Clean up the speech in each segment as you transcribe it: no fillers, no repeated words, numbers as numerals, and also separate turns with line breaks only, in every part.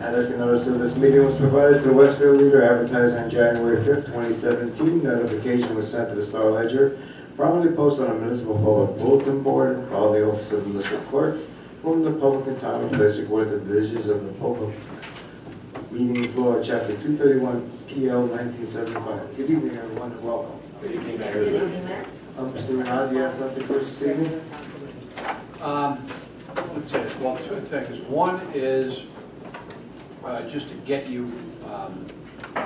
Adequate notice of this meeting was provided to the Westfield Leader, advertised on January 5th, 2017. Notification was sent to the Star Ledger, prominently posted on a municipal public bulletin board, and filed in the office of the municipal clerk, from the public in time and place according to the divisions of the Public Meetings Law, Chapter 231, PL 1975. Good evening, everyone, and welcome.
Good evening, Mayor.
Good evening, Mayor.
Mr. Renard, you have something for us this evening?
Let's say, well, two things. One is just to get you, I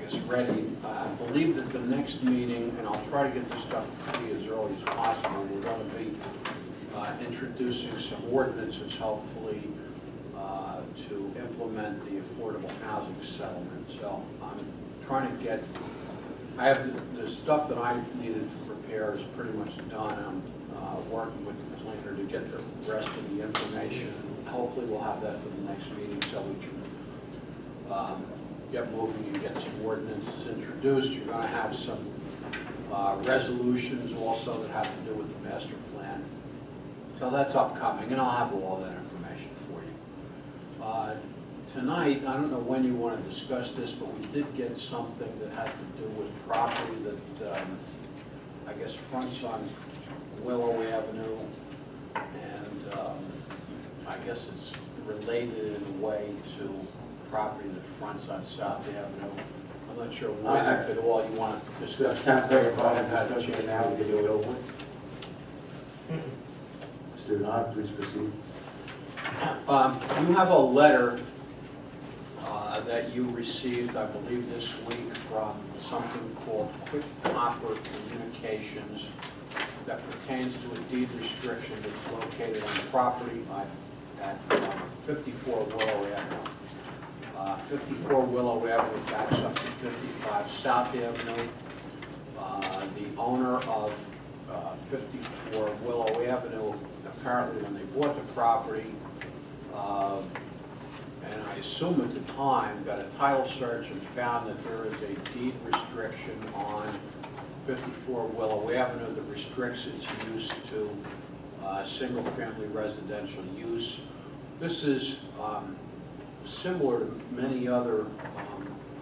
guess, ready. I believe that the next meeting, and I'll try to get this stuff to you as early as possible, we're going to be introducing some ordinances, hopefully, to implement the affordable housing settlement. So I'm trying to get, I have the stuff that I needed to prepare is pretty much done. I'm working with the planner to get the rest of the information. Hopefully we'll have that for the next meeting so we can get moving and get some ordinances introduced. You're going to have some resolutions also that have to do with the master plan. So that's upcoming, and I'll have all that information for you. Tonight, I don't know when you want to discuss this, but we did get something that had to do with property that I guess fronts on Willow Avenue, and I guess it's related in a way to property that fronts on South Avenue. I'm not sure when, if at all, you want to discuss.
Councilor, go ahead and discuss it now, we can do it over. Mr. Renard, please proceed.
You have a letter that you received, I believe, this week from something called Quick Copper Communications that pertains to a deed restriction that's located on property at 54 Willow Avenue. 54 Willow Avenue backs up to 55 South Avenue. The owner of 54 Willow Avenue, apparently when they bought the property, and I assume at the time, got a title search and found that there is a deed restriction on 54 Willow Avenue that restricts its use to single-family residential use. This is similar to many other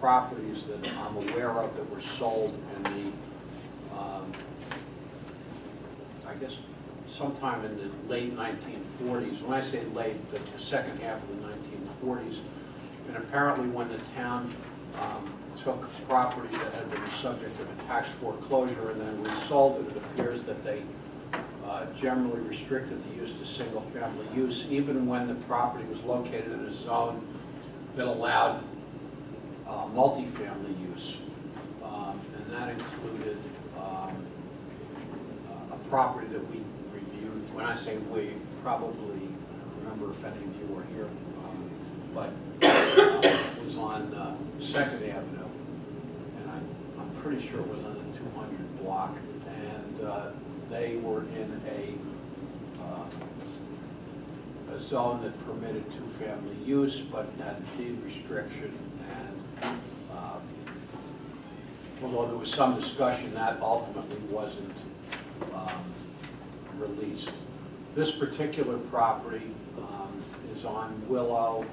properties that I'm aware of that were sold in the, I guess, sometime in the late 1940s. When I say late, the second half of the 1940s. And apparently when the town took property that had been the subject of a tax foreclosure and then resold it, it appears that they generally restricted the use to single-family use, even when the property was located in a zone that allowed multifamily use. And that included a property that we reviewed. When I say we, probably, I don't remember if any of you were here, but it was on 2nd Avenue, and I'm pretty sure it was on the 200 block, and they were in a zone that permitted two-family use, but had a deed restriction, and although there was some discussion, that ultimately wasn't released. This particular property is on Willow,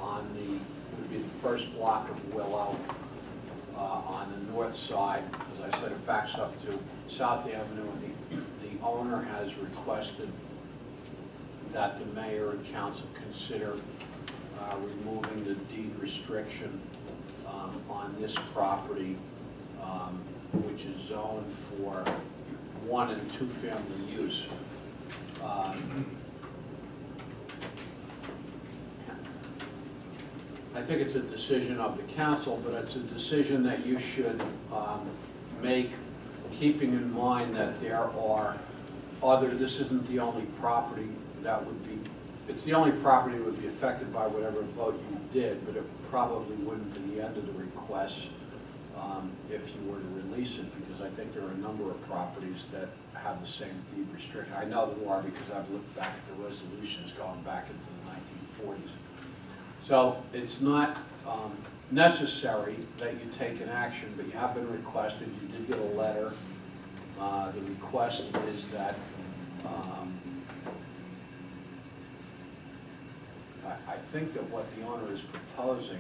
on the, it would be the first block of Willow, on the north side. As I said, it backs up to South Avenue, and the owner has requested that the mayor and council consider removing the deed restriction on this property, which is zoned for 1- and 2-family use. I think it's a decision of the council, but it's a decision that you should make, keeping in mind that there are other, this isn't the only property that would be, it's the only property that would be affected by whatever vote you did, but it probably wouldn't be the end of the request if you were to release it, because I think there are a number of properties that have the same deed restriction. I know there are because I've looked back at the resolutions going back into the 1940s. So it's not necessary that you take an action, but you have been requested. You did get a letter. The request is that I think that what the owner is proposing,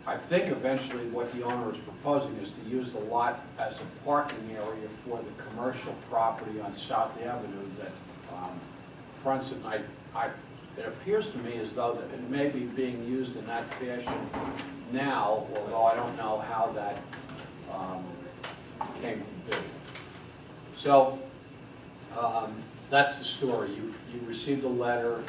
I think eventually what the owner is proposing is to use the lot as a parking area for the commercial property on South Avenue that fronts it. It appears to me as though that it may be being used in that fashion now, although I don't know how that came to be. So that's the story. You received a letter.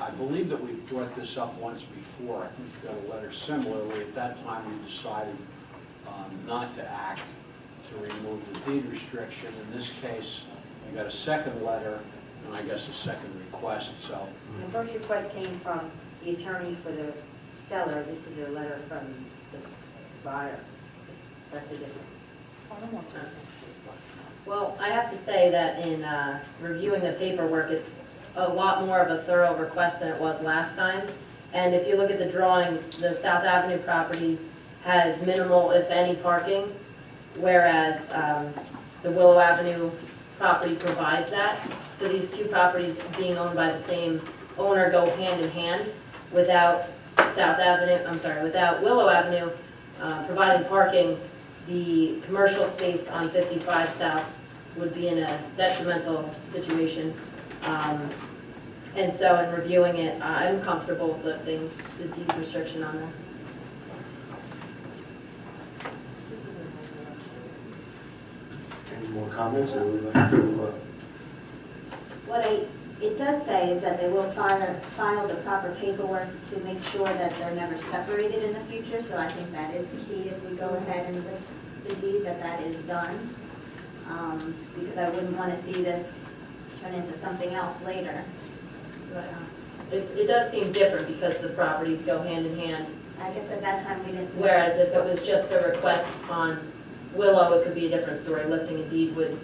I believe that we brought this up once before. I think you got a letter similarly. At that time, we decided not to act to remove the deed restriction. In this case, you got a second letter, and I guess a second request, so.
The first request came from the attorney for the seller. This is a letter from the buyer. That's the difference.
Well, I have to say that in reviewing the paperwork, it's a lot more of a thorough request than it was last time. And if you look at the drawings, the South Avenue property has minimal, if any, parking, whereas the Willow Avenue property provides that. So these two properties being owned by the same owner go hand in hand. Without without Willow Avenue providing parking, the commercial space on 55 South would be in a detrimental situation. And so in reviewing it, I'm comfortable with lifting the deed restriction on this.
Any more comments, or would we like to,
What it does say is that they will file the proper paperwork to make sure that they're never separated in the future, so I think that is key if we go ahead and lift the deed, that is done. Because I wouldn't want to see this turn into something else later. But,
It does seem different because the properties go hand in hand.
I guess at that time we didn't.
Whereas if it was just a request on Willow, it could be a different story. Lifting a deed would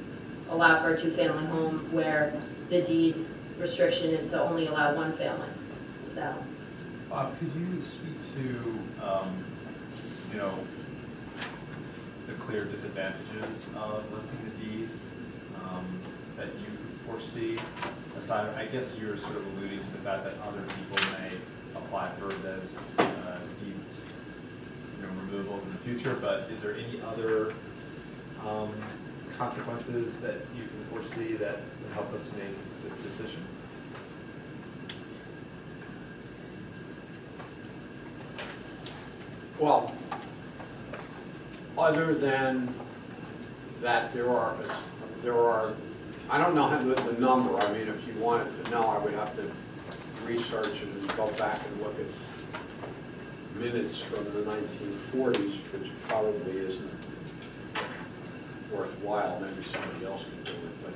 allow for a two-family home where the deed restriction is to only allow one family. So,
Bob, could you speak to, the clear disadvantages of lifting the deed that you foresee? Aside, I guess you're sort of alluding to the fact that other people may apply for those deed, removals in the future. But is there any other consequences that you can foresee that would help us make this decision?
Well, other than that, there are, I don't know the number. I mean, if you wanted to know, I would have to research it and go back and look at minutes from the 1940s, which probably isn't worthwhile. Maybe somebody else can do it. But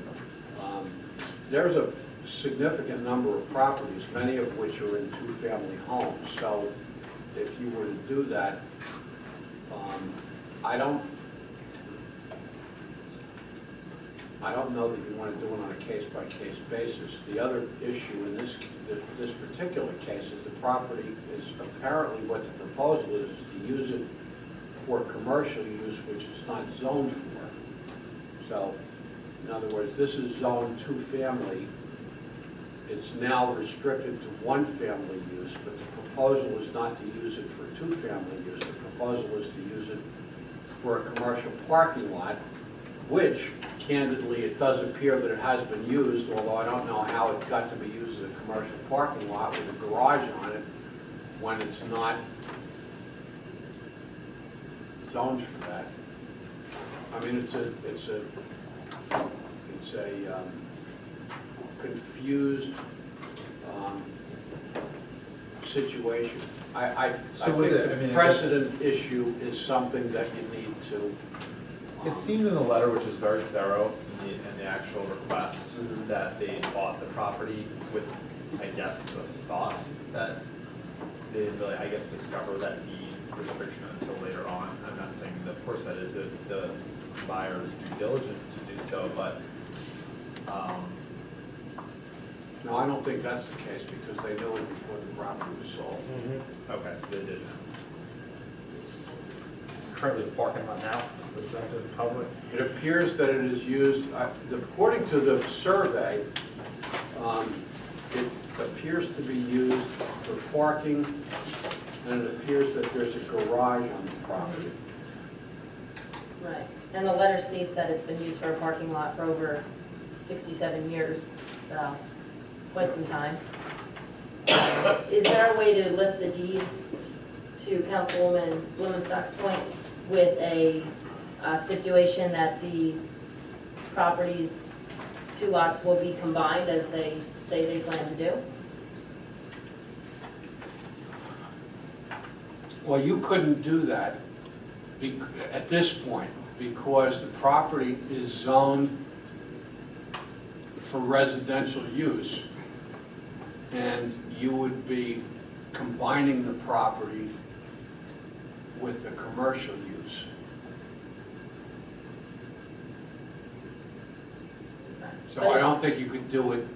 there's a significant number of properties, many of which are in two-family homes. So if you were to do that, I don't know that you want to do it on a case-by-case basis. The other issue in this particular case is the property is apparently what the proposal is to use it for commercial use, which it's not zoned for. So, in other words, this is zoned two-family. It's now restricted to one-family use, but the proposal is not to use it for two-family use. The proposal is to use it for a commercial parking lot, which, candidly, it does appear that it has been used, although I don't know how it got to be used as a commercial parking lot with a garage on it when it's not zoned for that. I mean, it's a confused situation. I think the precedent issue is something that you need to.
It seemed in the letter, which is very thorough, in the actual request, that they bought the property with, I guess, the thought that they didn't really, I guess, discover that deed restriction until later on. I'm not saying that, of course, that is the buyer's due diligence to do so, but
No, I don't think that's the case because they knew it before the property was sold.
okay, so they did know.
currently the parking lot now for the benefit of the public?
It appears that it is used, according to the survey, it appears to be used for parking, and it appears that there's a garage on the property.
Right, and the letter states that it's been used for a parking lot for over 67 years, so quite some time. Is there a way to lift the deed to Councilwoman Blumenstock's point with a stipulation that the properties, 2 lots will be combined as they say they plan to do?
Well, you couldn't do that at this point, because the property is zoned for residential use, and you would be combining the property with the commercial use. So I don't think you could do it,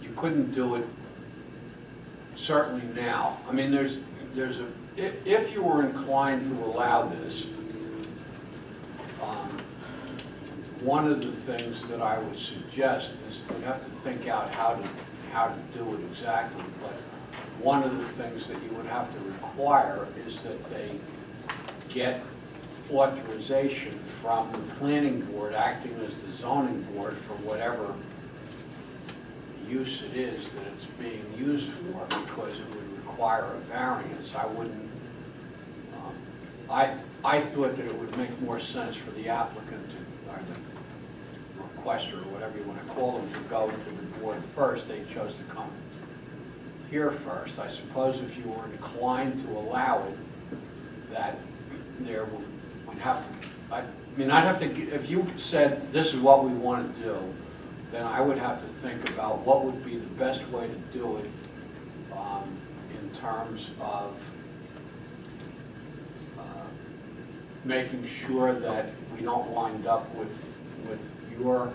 you couldn't do it certainly now. I mean, there's a, if you were inclined to allow this, one of the things that I would suggest is you have to think out how to do it exactly, but one of the things that you would have to require is that they get authorization from the planning board acting as the zoning board for whatever use it is that it's being used for, because it would require a variance. I wouldn't, I thought that it would make more sense for the applicant to, or the requester, or whatever you want to call them, to go to the board first. They chose to come here first. I suppose if you were inclined to allow it, that there would have to, I mean, I'd have to, if you said this is what we want to do, then I would have to think about what would be the best way to do it in terms of making sure that we don't wind up with your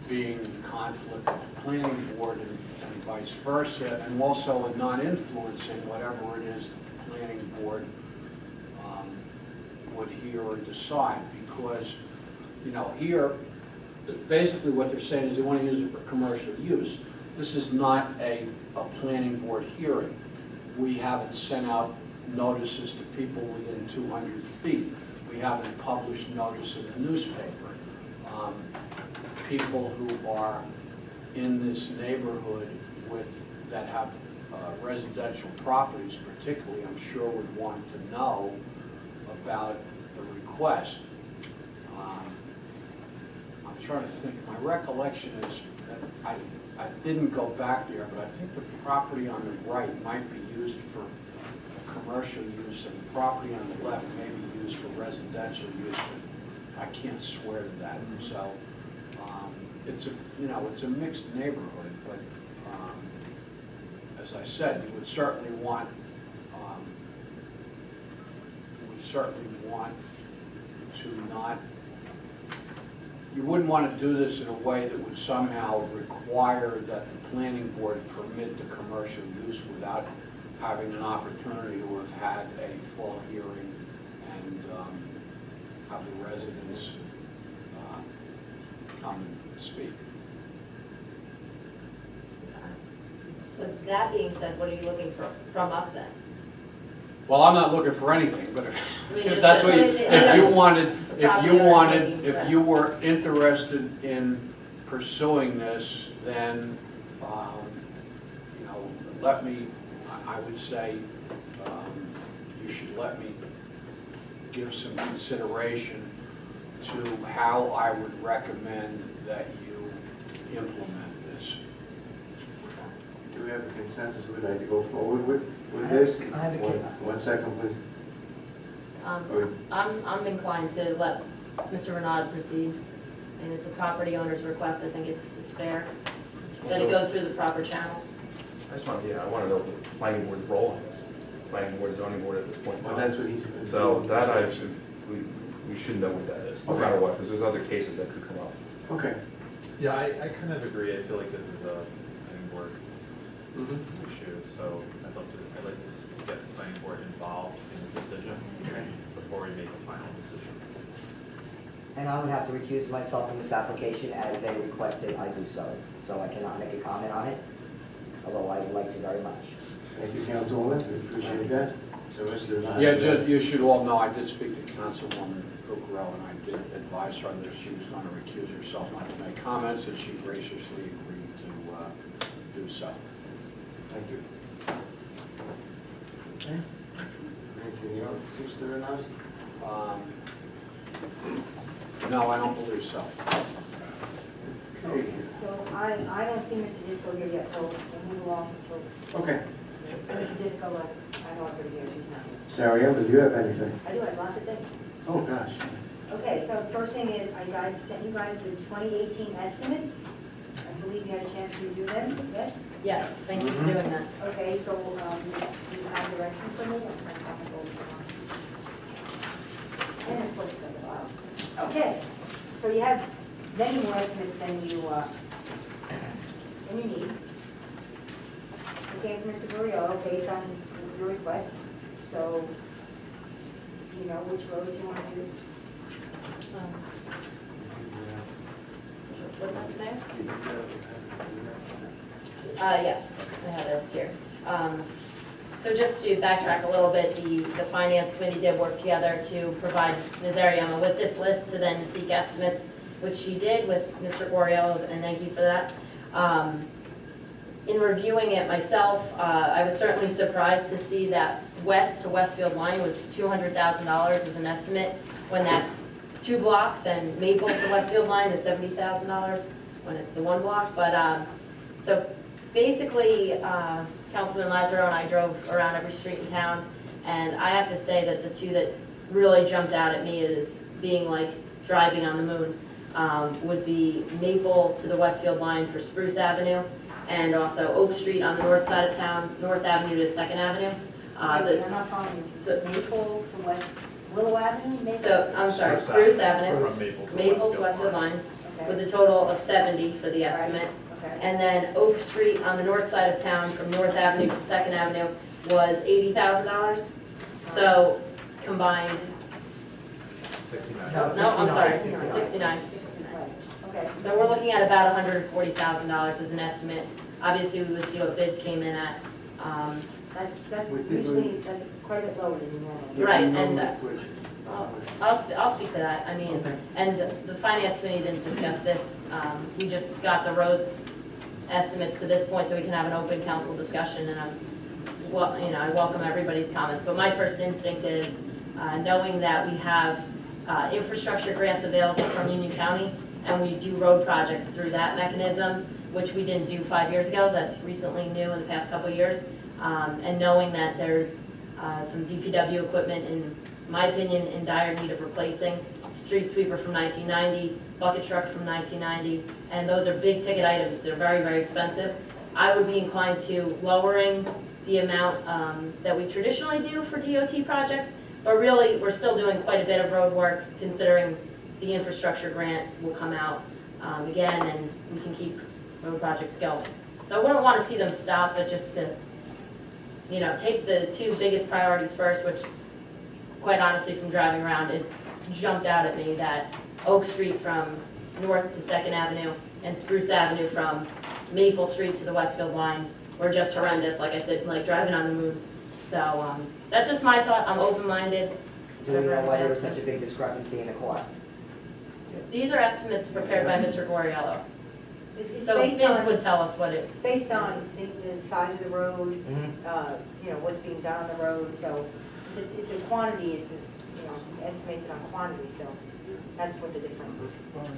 being in conflict with the planning board and vice versa, and also not influencing whatever it is that the planning board would hear or decide. Because, you know, here, basically what they're saying is they want to use it for commercial use. This is not a planning board hearing. We haven't sent out notices to people within 200 feet. We haven't published notice in the newspaper. People who are in this neighborhood that have residential properties particularly, I'm sure would want to know about the request. I'm trying to think, my recollection is that I didn't go back there, but I think the property on the right might be used for commercial use, and the property on the left may be used for residential use, but I can't swear to that. So it's a, you know, it's a mixed neighborhood, but as I said, you would certainly want to not, you wouldn't want to do this in a way that would somehow require that the planning board permit the commercial use without having an opportunity to have had a full hearing and have the residents come and speak.
So that being said, what are you looking for from us then?
Well, I'm not looking for anything, but
I mean,
if
just
that's what you,
as-
if you were interested in pursuing this, then, you know, let me, I would say, you should let me give some consideration to how I would recommend that you implement this.
Do we have a consensus we'd like to go forward with this?
I have a
One second, please.
I'm inclined to let Mr. Renaud proceed, and it's a property owner's request. I think it's fair that it goes through the proper channels.
I just want to, I want to know what the planning board's role is. Planning board, zoning board at this point in
Well,
time.
that's what he's going to do.
So that we should know what that is, no matter what, because there's other cases that could come up.
Okay.
Yeah, I kind of agree. I feel like this is a planning board issue, so I'd like to get the planning board involved in the decision
Okay.
before before we make a final decision.
And I would have to recuse myself from this application as they requested I do so. So I cannot make a comment on it, although I would like to very much.
Thank you, Councilwoman, we appreciate that. So, Mr. Mayor.
Yeah, just, you should all know, I did speak to Councilwoman Cucurella, and I did advise her that she was going to recuse herself not to make comments, and she graciously agreed to do so.
Thank you. Okay. Anything else, Mr. Renata?
No, I don't believe so.
Okay.
So I don't see Mr. Disco here yet, so we'll move along until
Okay.
Mr. Disco, I know everybody here, she's not here.
Sarah, do you have anything?
I do have lots of things.
Oh, gosh.
Okay, so the first thing is, I sent you guys the 2018 estimates. I believe you had a chance to review them, yes?
Yes, thank you for doing that.
Okay, so you have direction for me? I'm trying to go over. And of course, the file. Okay, so you have many more estimates than you need. It came from Mr. Guriello based on your request, so you know which roads you want to do.
What's up there? Yes, I have this here. So just to backtrack a little bit, the finance committee did work together to provide Ms. Ariema with this list to then seek estimates, which she did with Mr. Goriello, and thank you for that. In reviewing it myself, I was certainly surprised to see that west to Westfield line was $200,000 as an estimate, when that's 2 blocks, and Maple to Westfield line is $70,000 when it's the 1 block. But so basically, Councilman Lazaro and I drove around every street in town, and I have to say that the two that really jumped out at me as being like driving on the moon would be Maple to the Westfield line for Spruce Avenue, and also Oak Street on the north side of town, North Avenue to 2nd Avenue.
Wait, I'm not following you.
so-
Maple to West, Willow Avenue, Maple?
So, I'm sorry, Spruce Avenue, Maple to Westfield line was a total of 70 for the estimate.
Okay.
And then Oak Street on the north side of town from North Avenue to 2nd Avenue was $80,000. So combined,
69.
No,
no, I'm sorry,
69.
69.
Right, okay.
So we're looking at about $140,000 as an estimate. Obviously, we would see what bids came in at.
That's
We did-
usually, that's quite a bit lower than normal.
Right, and, I'll speak to that. I mean, and the finance committee didn't discuss this. We just got the roads estimates to this point so we can have an open council discussion, and well, you know, I welcome everybody's comments. But my first instinct is, knowing that we have infrastructure grants available from Union County, and we do road projects through that mechanism, which we didn't do 5 years ago. That's recently new in the past couple of years. And knowing that there's some DPW equipment, in my opinion, in dire need of replacing, street sweeper from 1990, bucket truck from 1990, and those are big ticket items. They're very, very expensive. I would be inclined to lowering the amount that we traditionally do for DOT projects, but really, we're still doing quite a bit of road work, considering the infrastructure grant will come out again, and we can keep road projects going. So I wouldn't want to see them stop, but just to, you know, take the 2 biggest priorities first, which, quite honestly, from driving around, it jumped out at me that Oak Street from North to 2nd Avenue and Spruce Avenue from Maple Street to the Westfield line were just horrendous, like I said, like driving on the moon. So that's just my thought. I'm open-minded.
Do we know why there was such a big discrepancy in the cost?
These are estimates prepared by Mr. Goriello.
It's
So
based
bids
on,
would tell us what it,
it's based on the size of the road,
Mhm.
you know, what's being done on the road, so it's a quantity, it's a, you know, estimates it on quantity, so that's what the difference is.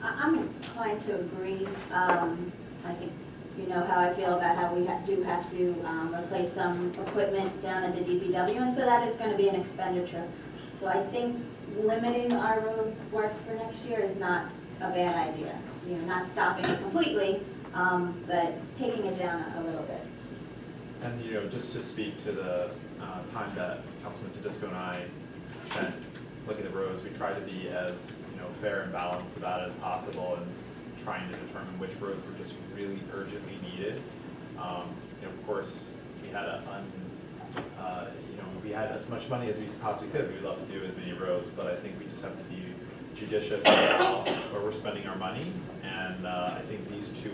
I'm inclined to agree. I think you know how I feel about how we do have to replace some equipment down at the DPW, and so that is going to be an expenditure. So I think limiting our road work for next year is not a bad idea. You know, not stopping it completely, but taking it down a little bit.
And, you know, just to speak to the time that Councilman Tedisco and I spent looking at the roads, we tried to be as, you know, fair and balanced about it as possible, and trying to determine which roads were just really urgently needed. You know, of course, we had an you know, we had as much money as we possibly could, we'd love to do as many roads, but I think we just have to be judicious about where we're spending our money. And I think these two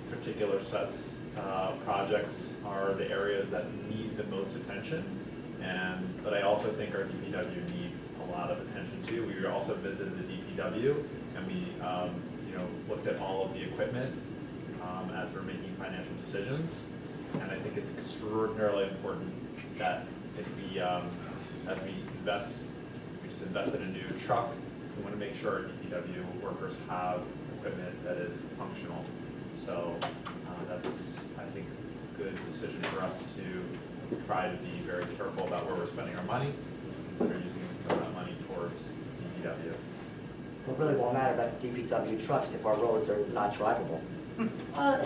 particular sets, projects are the areas that need the most attention. But I also think our DPW needs a lot of attention too. We also visited the DPW and we, you know, looked at all of the equipment as we're making financial decisions. And I think it's extraordinarily important that if we, as we invest, we just invested in a new truck, we want to make sure our DPW workers have equipment that is functional. So that's, I think, a good decision for us to try to be very careful about where we're spending our money, consider using some of that money towards DPW.
It really won't matter about the DPW trucks if our roads are not drivable.
Well,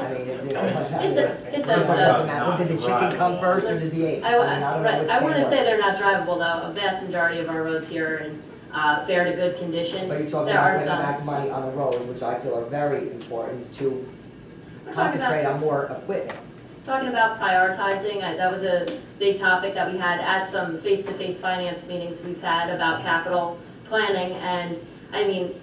I mean, you know.
It does,
doesn't matter. Did the chicken come first or did the egg? I don't know
right,
which
I
came
wouldn't say
first.
they're not drivable though. A vast majority of our roads here are in fair to good condition.
But you're talking
There
about
are
putting
some.
back money on the roads, which I feel are very important to
We're talking
concentrate
about,
on more equipment.
talking about prioritizing, that was a big topic that we had at some face-to-face finance meetings we've had about capital planning. And I mean,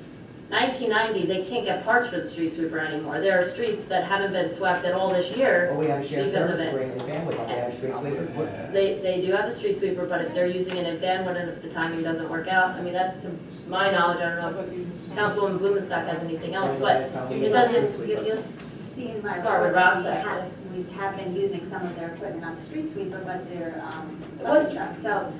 1990, they can't get parts for the street sweeper anymore. There are streets that haven't been swept at all this year.
Well, we have a shared
Because of
service
it.
agreement in Van Wert, don't they have a street sweeper?
They do have a street sweeper, but if they're using it in Van Wert and if the timing doesn't work out, I mean, that's to my knowledge, I don't know if Councilwoman Blumenstock has anything else,
When's the
but
last time we
it
used
doesn't,
a street sweeper?
You'll see in my
Garwood
report
Rocks,
that
actually.
we have been using some of their equipment, not the street sweeper, but their
was-
bucket truck. So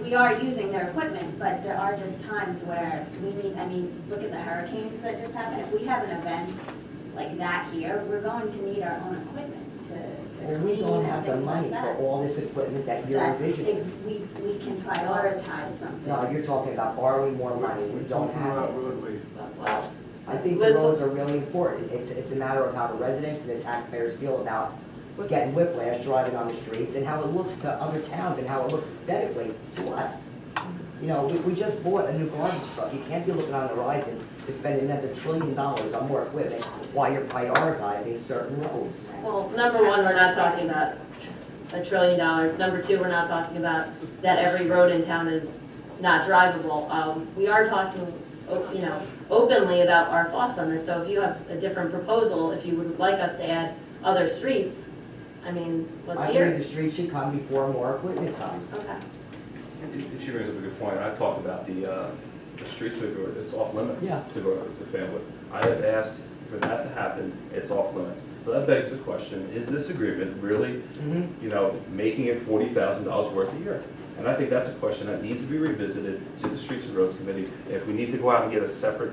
we are using their equipment, but there are just times where we need, I mean, look at the hurricanes that just happened. If we have an event like that here, we're going to need our own equipment to
Well, we
clean
don't
and
have the
things like
money for
that.
all this equipment that you're
That's,
envisioning.
we can prioritize something.
No, you're talking about borrowing more money, we don't have it.
well,
I think the roads are really important. It's a matter of how the residents and the taxpayers feel about getting whiplash driving on the streets and how it looks to other towns and how it looks aesthetically to us. You know, we just bought a new garbage truck. You can't be looking on the horizon to spend another $1 trillion on more equipment while you're prioritizing certain roads.
well, number one, we're not talking about $1 trillion. Number two, we're not talking about that every road in town is not drivable. We are talking, you know, openly about our thoughts on this, so if you have a different proposal, if you would like us to add other streets, I mean, let's
I
hear
believe
it.
the street should come before more equipment comes.
Okay.
She brings up a good point. I talked about the street sweeper, it's off limits
Yeah.
to go to Fanwood. I have asked for that to happen, it's off limits. So that begs the question, is this agreement really, you know, making it $40,000 worth a year? And I think that's a question that needs to be revisited to the Streets and Roads Committee. If we need to go out and get a separate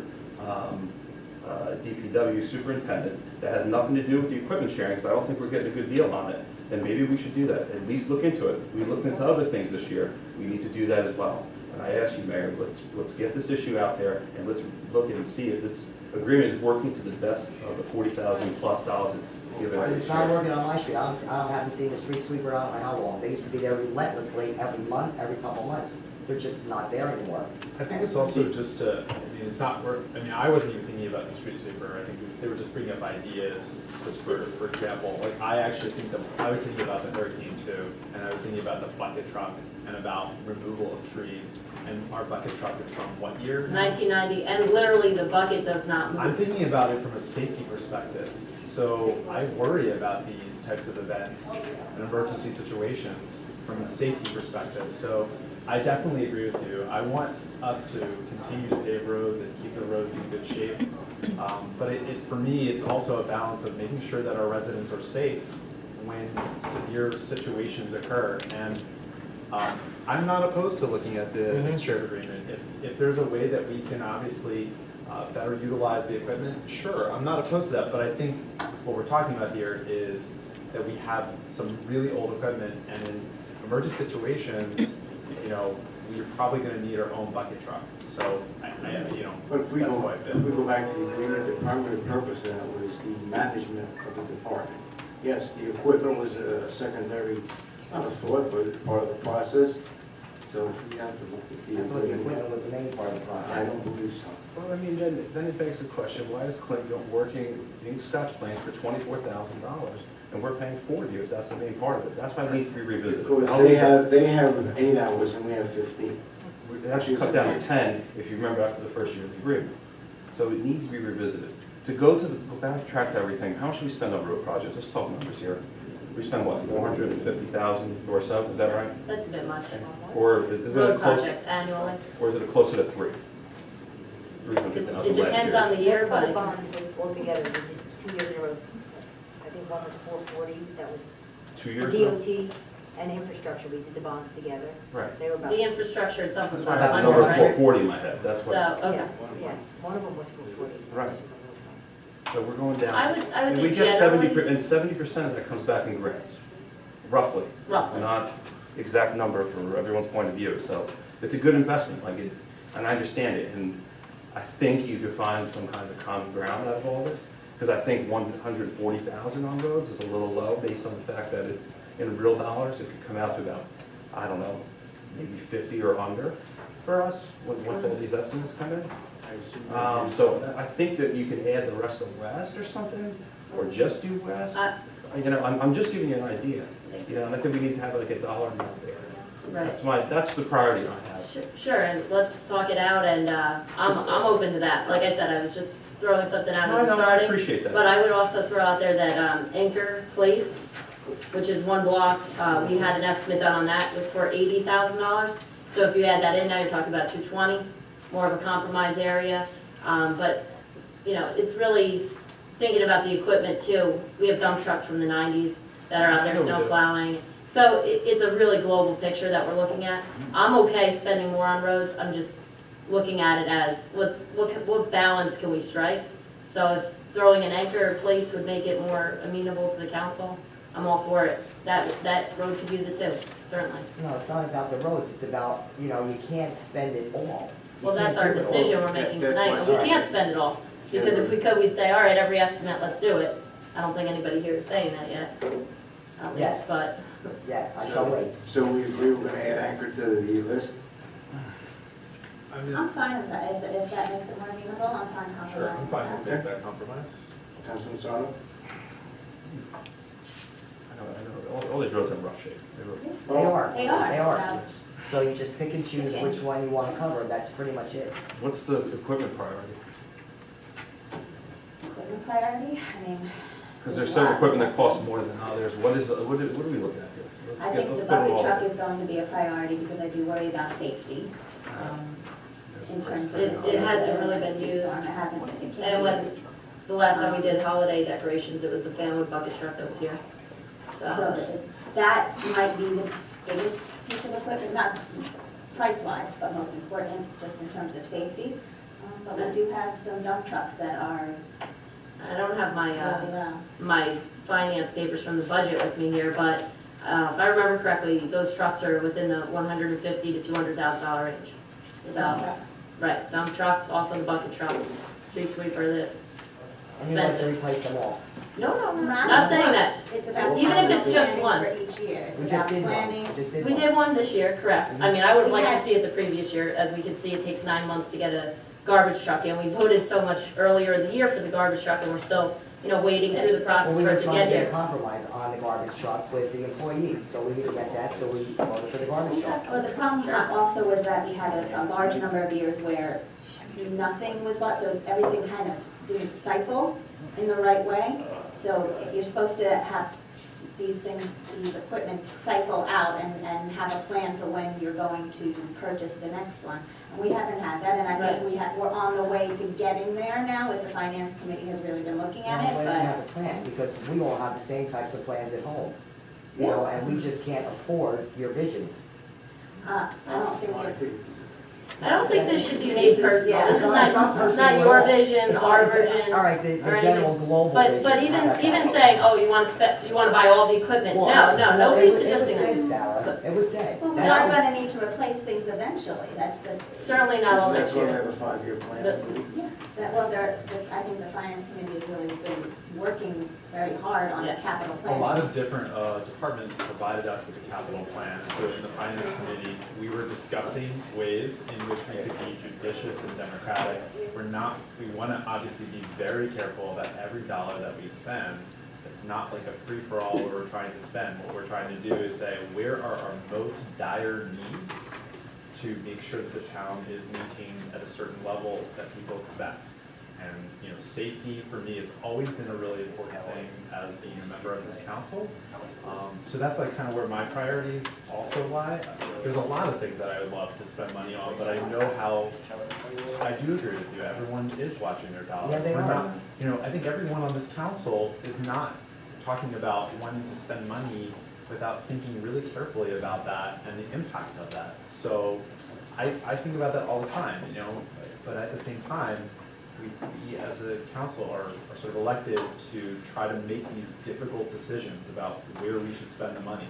DPW superintendent that has nothing to do with the equipment sharing, because I don't think we're getting a good deal on it, then maybe we should do that, at least look into it. We looked into other things this year, we need to do that as well. And I ask you, Mayor, let's get this issue out there, and let's look and see if this agreement is working to the best of the $40,000+ it's given us
It's
this
not
year.
working on my street. I haven't seen the street sweeper, I don't know how long. They used to be there relentlessly every month, every couple months. They're just not there anymore.
I think it's also just I mean, it's not, I mean, I wasn't even thinking about the street sweeper, I think they were just bringing up ideas, just for example, like, I actually think that, I was thinking about the Hurricane too, and I was thinking about the bucket truck, and about removal of trees, and our bucket truck is from what year?
1990, and literally the bucket does not
I'm
move.
thinking about it from a safety perspective, so I worry about these types of events and emergency situations from a safety perspective, so I definitely agree with you. I want us to continue to pave roads and keep the roads in good shape. But for me, it's also a balance of making sure that our residents are safe when severe situations occur. And I'm not opposed to looking at the shared agreement. If there's a way that we can obviously better utilize the equipment, sure, I'm not opposed to that. But I think what we're talking about here is that we have some really old equipment, and in emergency situations, you know, we're probably going to need our own bucket truck. So, you know,
But if we
that's
go,
why I
if
feel.
we go back to the agreement, the primary purpose of that was the management of the department. Yes, the equipment was a secondary, not a thought, but part of the process. So we have to look at the
I thought the
equipment.
equipment was the main part of the
I
process.
don't believe so.
Well, I mean, then it begs the question, why is Clinton working in Scotch Plains for $24,000
and we're paying 40 if that's the main part of it. That's why it needs to be revisited.
Because
I'll
they
leave it.
have 8 hours and we have 15.
It actually cut down to 10, if you remember, after the first year of the agreement. So it needs to be revisited. To go backtrack to everything, how much do we spend on road projects? Let's talk numbers here. We spend what, 450,000 or so, is that right?
That's a bit much.
Or is it
Road
close,
projects annually.
or is it closer to 300,000 last
It
year?
depends on the year,
Let's
but
put the bonds altogether, we did 2 years in a row. I think one was 440, that was
2 years ago?
DOT and infrastructure, we did the bonds together.
Right.
They were about,
the
yeah,
infrastructure itself was
That's why I
about
have the
100,
number
right?
440 in my head, that's
So,
what.
okay.
one of them was 440.
Right. So we're going down.
I would
And
say
we get 70,
generally,
and 70% of that comes back in grants, roughly.
roughly.
Not exact number from everyone's point of view, so it's a good investment, like it, and I understand it, and I think you could find some kind of common ground out of all this, because I think 140,000 on roads is a little low, based on the fact that it, in real dollars, it could come out to about, I don't know, maybe 50 or under for us, once all these estimates come in. So I think that you can add the rest of West or something, or just do West. You know, I'm just giving you an idea, you know, and I think we need to have like a dollar amount there.
Right.
That's the priority I have.
Sure, and let's talk it out, and I'm open to that. Like I said, I was just throwing something out
No,
as a
no, I
starting.
appreciate that.
But I would also throw out there that Anchor Place, which is one block, we had an estimate done on that for $80,000. So if you add that in, now you're talking about 220, more of a compromise area. But, you know, it's really thinking about the equipment too. We have dump trucks from the 90s that are out there
Yeah, we
snow
do.
plowing. So it's a really global picture that we're looking at. I'm okay spending more on roads, I'm just looking at it as, what balance can we strike? So if throwing an Anchor Place would make it more amenable to the council, I'm all for it. That road could use it too, certainly.
No, it's not about the roads, it's about, you know, you can't spend it all. You
Well, that's
can't
our
give it all.
decision we're making
That's
tonight,
why
and we
it's-
can't spend it all. Because if we could, we'd say, all right, every estimate, let's do it. I don't think anybody here is saying that yet, at
Yes.
least, but
Yeah, I shall wait.
So we agree we're gonna add Anchor to the list?
I'm fine with that, if that makes it more amenable, I'm fine
Sure, I'm
compromising
fine
with
with
that.
making that compromise.
Councilman Sarno?
I know, all these roads are in rough shape.
They are.
They are.
They are.
So,
So you just pick and choose which one you want to cover, that's pretty much it.
What's the equipment priority?
equipment priority, I mean.
Because there's some equipment that costs more than others. What are we looking at here?
I think the
let's put it
bucket
all
truck
in.
is going to be a priority because I do worry about safety. In terms of.
It hasn't really been used.
It hasn't, it
And
can't.
when, the last time we did holiday decorations, it was the family bucket truck that was here.
So that might be the biggest piece of equipment, not price-wise, but most important, just in terms of safety. But we do have some dump trucks that are
I don't have my,
really well.
my finance papers from the budget with me here, but if I remember correctly, those trucks are within the $150,000 to $200,000 range.
The
So,
dump trucks.
right, dump trucks, also the bucket truck, street sweeper, the
And you have to
expensive.
replace them all.
No,
Not
not saying that.
It's about.
Even if it's just
planning
one.
For each year, it's
We
about
just did one.
planning.
We just did
We
one.
did one this year, correct. I mean, I would have liked to
Yeah.
see it the previous year. As we can see, it takes 9 months to get a garbage truck in. We voted so much earlier in the year for the garbage truck, and we're still, you know, waiting through the
Well,
process
we
for
were
it to
trying
get
to get a
here.
compromise on the garbage truck with the employees, so we didn't get that, so we voted for the garbage truck.
Well, the problem also was that we had a large number of years where nothing was bought, so everything kind of didn't cycle in the right way. So you're supposed to have these things, these equipment cycle out and have a plan for when you're going to purchase the next one. And we haven't had that, and I think we're on the way to getting there now, with the finance committee has really been looking at
And
it,
we
but.
have a plan, because we all have the same types of plans at home. You know, and we just can't afford your visions.
I don't think it's,
I don't think this should be made personal.
Yeah.
This is
It's not
not
personal
your
at all.
vision,
It's
our
not-
vision.
All right, the
or
general
anything.
global vision.
But
how
even
that
saying, oh, you want to buy all the equipment, no, nobody's suggesting
It
that.
was said, Sarah, it was said.
well, we
That's
are
the-
gonna need to replace things eventually, that's the,
Certainly not all
That's
next
why we
year.
have a 5-year plan.
yeah, well, I think the finance committee has really been working very hard on the
Yes.
capital
A
plan.
lot of different departments provided us with a capital plan. So in the finance committee, we were discussing ways in which we could be judicious and democratic. We want to obviously be very careful that every dollar that we spend It's not like a free-for-all where we're trying to spend. What we're trying to do is say, where are our most dire needs to make sure that the town is maintained at a certain level that people expect. And, you know, safety for me has always been a really important thing as being a member of this council. So that's like kind of where my priorities also lie. There's a lot of things that I would love to spend money on, but I know how, I do agree with you, everyone is watching their dollars.
Yeah, they
We're
are.
not- You know, I think everyone on this council is not talking about wanting to spend money without thinking really carefully about that and the impact of that. So I think about that all the time, you know, but at the same time, we as a council are sort of elected to try to make these difficult decisions about where we should spend the money.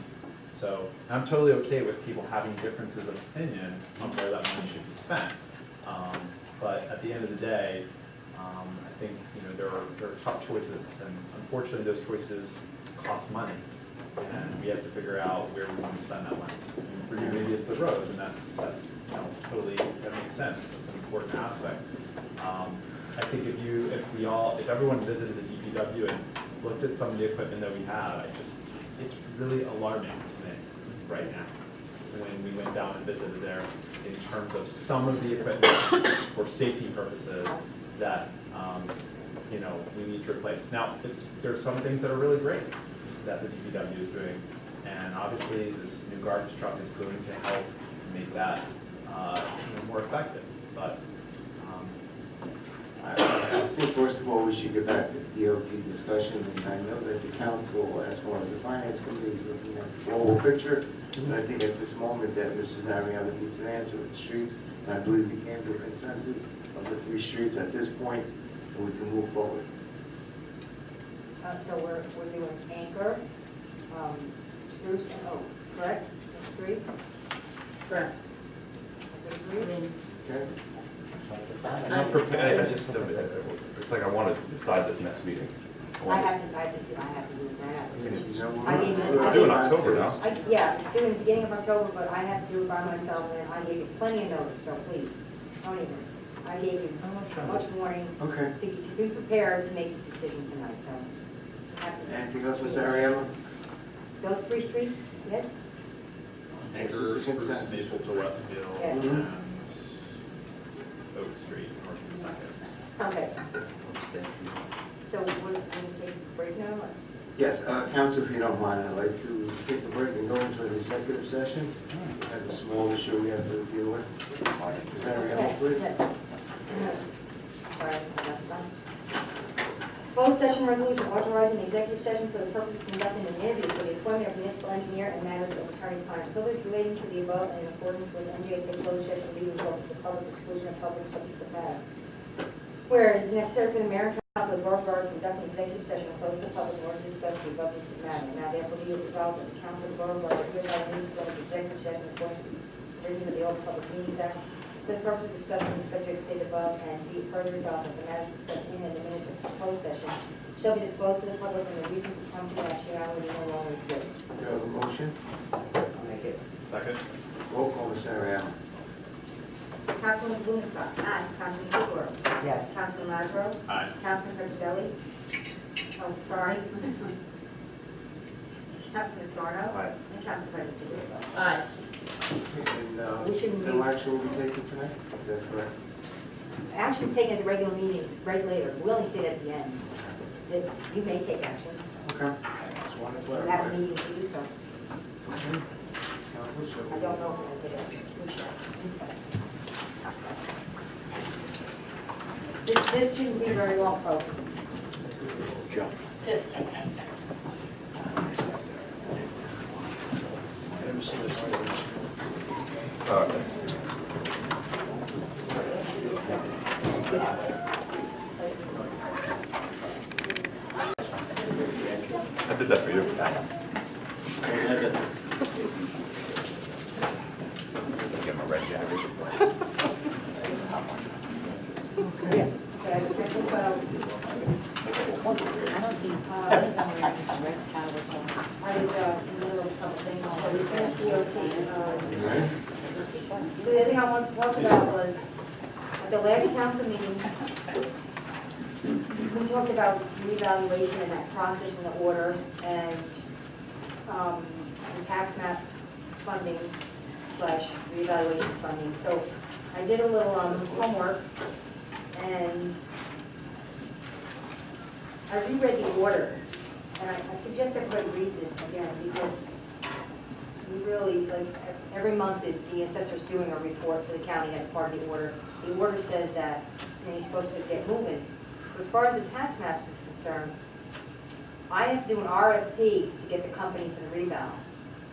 So I'm totally okay with people having differences of opinion on where that money should be spent. But at the end of the day, I think, you know, there are tough choices, and unfortunately, those choices cost money. And we have to figure out where we want to spend that money. And for you, maybe it's the roads, and that's you know, totally, that makes sense, because it's an important aspect. I think if everyone visited the DPW and looked at some of the equipment that we have, it's really alarming to me right now when we went down and visited there in terms of some of the equipment for safety purposes that, you know, we need to replace. Now, there are some things that are really great that the DPW is doing, and obviously this new garbage truck is going to help make that you know, more effective. But
I think first of all, we should get back to the DOT discussion, and I know that the council, as well as the finance committee, is looking at the global picture. And I think at this moment that Mrs. Ariella needs an answer with the streets, and I believe we came to a consensus of the 3 streets at this point, and we can move forward.
So we're doing Anchor, Spruce and Oak, correct? That's 3?
Correct.
That's 3?
Okay?
It's like I want to decide this next meeting.
I have to do it now.
It's
due
in October now.
Yeah, it's due in the beginning of October, but I have to do it by myself, and I gave you plenty of notice, so please, don't even. I gave you much warning
Okay.
to be prepared to make this decision tonight, so. you have to-
Anything else, Ms. Ariella?
Those 3 streets, yes?
Anchor,
This is a
Spruce,
consensus.
Maple to Westfield,
Yes.
and Oak Street, north to Second.
Okay. So we're going to take a break now, or?
Yes, council, if you don't mind, I'd like to take a break and go into an executive session. We have a small issue we have to deal with. Ms. Ariella, please.
Yes. Sorry, that's done. Closed session resolution authorizing the executive session for the purpose of conducting an interview for the appointment of municipal engineer and matters of attorney-client privilege relating to the above and in accordance with NJSA closed session legal result to the public exclusion of public subject to matter. Where it is necessary for the mayor and council of the Borough to conduct an executive session and close the public in order to discuss the above matter. Now therefore be it resolved that the council of the Borough hereby meets to go into executive session according to the provisions of the Open Public Meetings Act for the purpose of discussing the subject stated above, and be it further resolved that the matters discussed in the minutes of the closed session shall be disclosed to the public, and the reason for come to actuality no longer exists.
Do you have a motion?
I'll make it.
Second?
Roll call, Ms. Ariella.
Councilman Blumenstock. Aye. Councilman Pickler.
Yes.
Councilman Lazaro.
Aye.
Councilman Petroselli. Oh, sorry. Councilman Sarno.
Aye.
And Council President Tedesco.
Aye.
And
We shouldn't
no
be-
action will be taken tonight? Is that correct?
Action's taken at the regular meeting, right later. We only say it at the end. That you may take action.
Okay. Just wanted to
You have a
clarify.
meeting to do so.
Council, shall we-
I don't know if we're going to get it. We should. This shouldn't be very long, folks.
I did that for you. Get my red jacket.
Yeah. But I think, I was in the middle of something, so we finished DOT.
Right?
The other thing I wanted to talk about was, at the last council meeting, we talked about reevaluation and that process and the order, and the tax map funding slash reevaluation funding. So I did a little homework, and I reread the order, and I suggest everybody reads it again, because we really, like, every month the assessor's doing a report for the county as part of the order. The order says that, you know, you're supposed to get moving. So as far as the tax maps is concerned, I have to do an RFP to get the company for the rebound.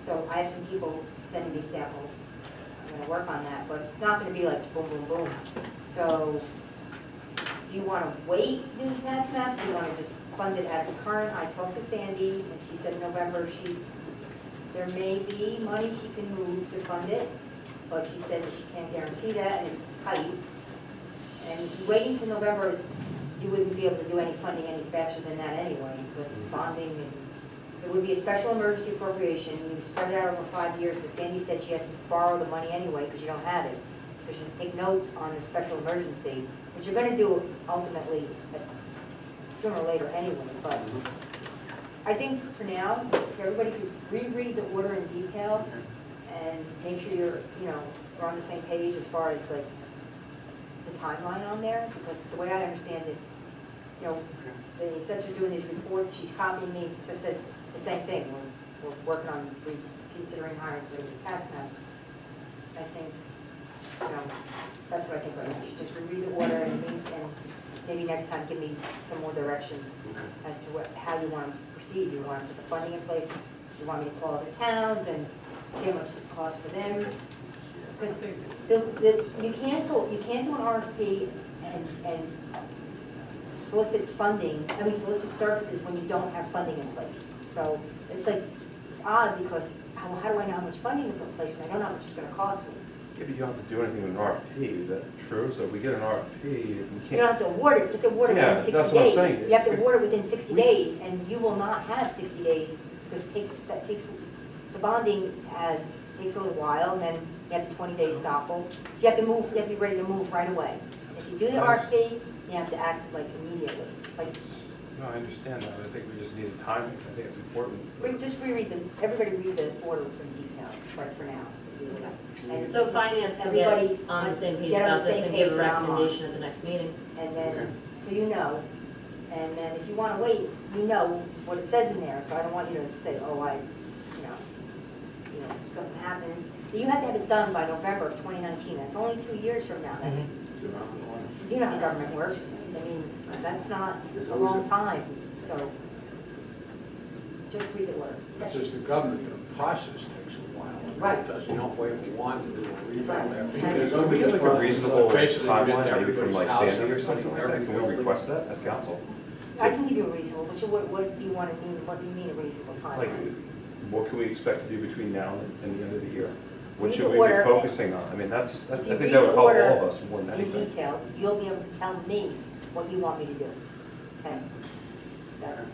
So I have some people sending me samples. I'm gonna work on that, but it's not gonna be like boom, boom, boom. So, do you wanna wait to do the tax maps? Do you wanna just fund it at the current? I talked to Sandy, and she said November, there may be money she can move to fund it, but she said that she can't guarantee that, and it's tight. And waiting till November is, you wouldn't be able to do any funding any faster than that anyway, because bonding, and it would be a special emergency appropriation, you spread it out over 5 years, but Sandy said she has to borrow the money anyway, because you don't have it. So she has to take notes on the special emergency, which you're gonna do ultimately sooner or later anyway, but I think for now, if everybody could reread the order in detail and make sure you're, we're on the same page as far as like the timeline on there, because the way I understand it, the assessor doing these reports, she's copying me, it just says the same thing. We're working on considering hiring some tax maps. I think, that's what I think right now. You should just reread the order and maybe next time give me some more direction as to how you want to proceed. You want to put the funding in place? You want me to call the towns and see how much it costs for them? Because you can't do an RFP and solicit solicit services when you don't have funding in place. So it's odd because how do I know how much funding to put in place when I don't know how much it's going to cost me?
Yeah, but you don't have to do anything with an RFP, is that true? So if we get an RFP, we
You
can't.
don't have to award it, you have to award it
Yeah,
within 60
that's what I'm
days.
saying.
You have to award it within 60 days, and you will not have 60 days, because the bonding takes a little while, and then you have the 20-day stopple. You have to be ready to move right away. If you do the RFP, you have to act immediately.
No, I understand that, but I think we just need a timing, I think it's important.
Just everybody read the order in detail, right for now. And
So finance can
everybody
get on the same page
get on
about
the
this
same
and give a
page and I'm on.
recommendation at the next meeting.
And then, so you know, and then if you want to wait, you know what it says in there, so I don't want you to say, oh, if something happens. You have to have it done by November of 2019, that's only 2 years from now, that's, you know how government works, I mean, that's not a long time, so just read the order.
It's just the government, the process takes a while.
Right.
It doesn't help way if we want to do a revamp
Right.
after.
That's-
There's
Can we
always
get like a
process
reasonable
of basically getting
timeline, maybe from
everybody's
like
house,
Sandy or something like that?
every
Can we
building.
request that as council?
I can give you a reasonable, but what do you want to mean, what do you mean a reasonable
Like,
timeline?
what can we expect to do between now and the end of the year? What
Read
should
the
we be
order.
focusing on? I mean, I
If you
think
read
that would
the
help
order
all of us more than
in
anything.
detail, you'll be able to tell me what you want me to do, okay?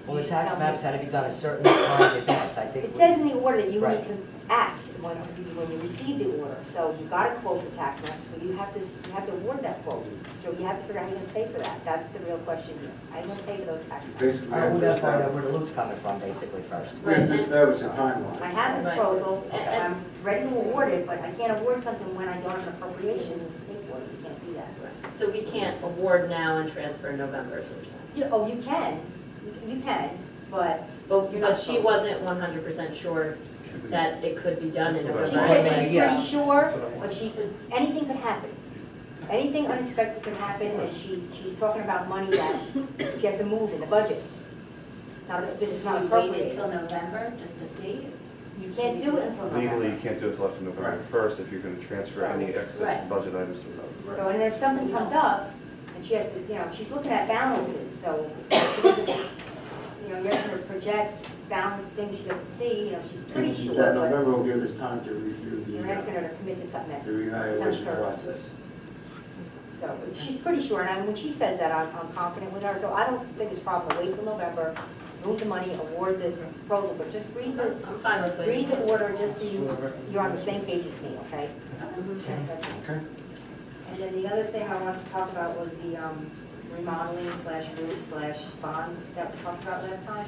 Well, the tax maps had to be done a certain time in advance, I think.
It says in the order that you
Right.
need to act when you receive the order. So you got a quote for tax maps, but you have to award that quote. So you have to figure out how you're gonna pay for that. That's the real question here. How you gonna pay for those tax maps?
Basically,
All right, we gotta find out where the loot's coming from, basically, first.
we have to establish a timeline.
I have a
Right.
proposal, and
And-
I'm ready to award it, but I can't award something when I don't have an appropriation to pay for it. You can't do that.
So we can't award now and transfer in November, is what you're saying?
Oh, you can, but
But
You're not
but she
supposed
wasn't 100% sure that it could be done in
That's what
she
I-
November.
said she's
Yeah.
pretty sure,
That's what I want.
but she said anything could happen. Anything unexpected could happen, and she's talking about money that she has to move in the budget. Now, this is not
We waited
appropriate.
till November just to see?
You can't do it until
Legally, you
November.
can't do it till after November 1st if you're going to transfer any excess
Right.
budget items to November.
So, and if something comes up, and she has to, she's looking at balances, so she doesn't, you're going to project balance things she doesn't see, she's pretty
And
sure,
that
but
November will give us time to review
you're asking her to commit to something that
the reevaluation
certain.
process.
So, but she's pretty sure, and when she says that, I'm confident with her, so I don't think it's a problem to wait till November, move the money, award the proposal, but just read the,
I'm fine with waiting.
read the order, just so you're on the same page as me, okay?
Okay.
And then the other thing I wanted to talk about was remodeling slash roof slash bond that we talked about last time.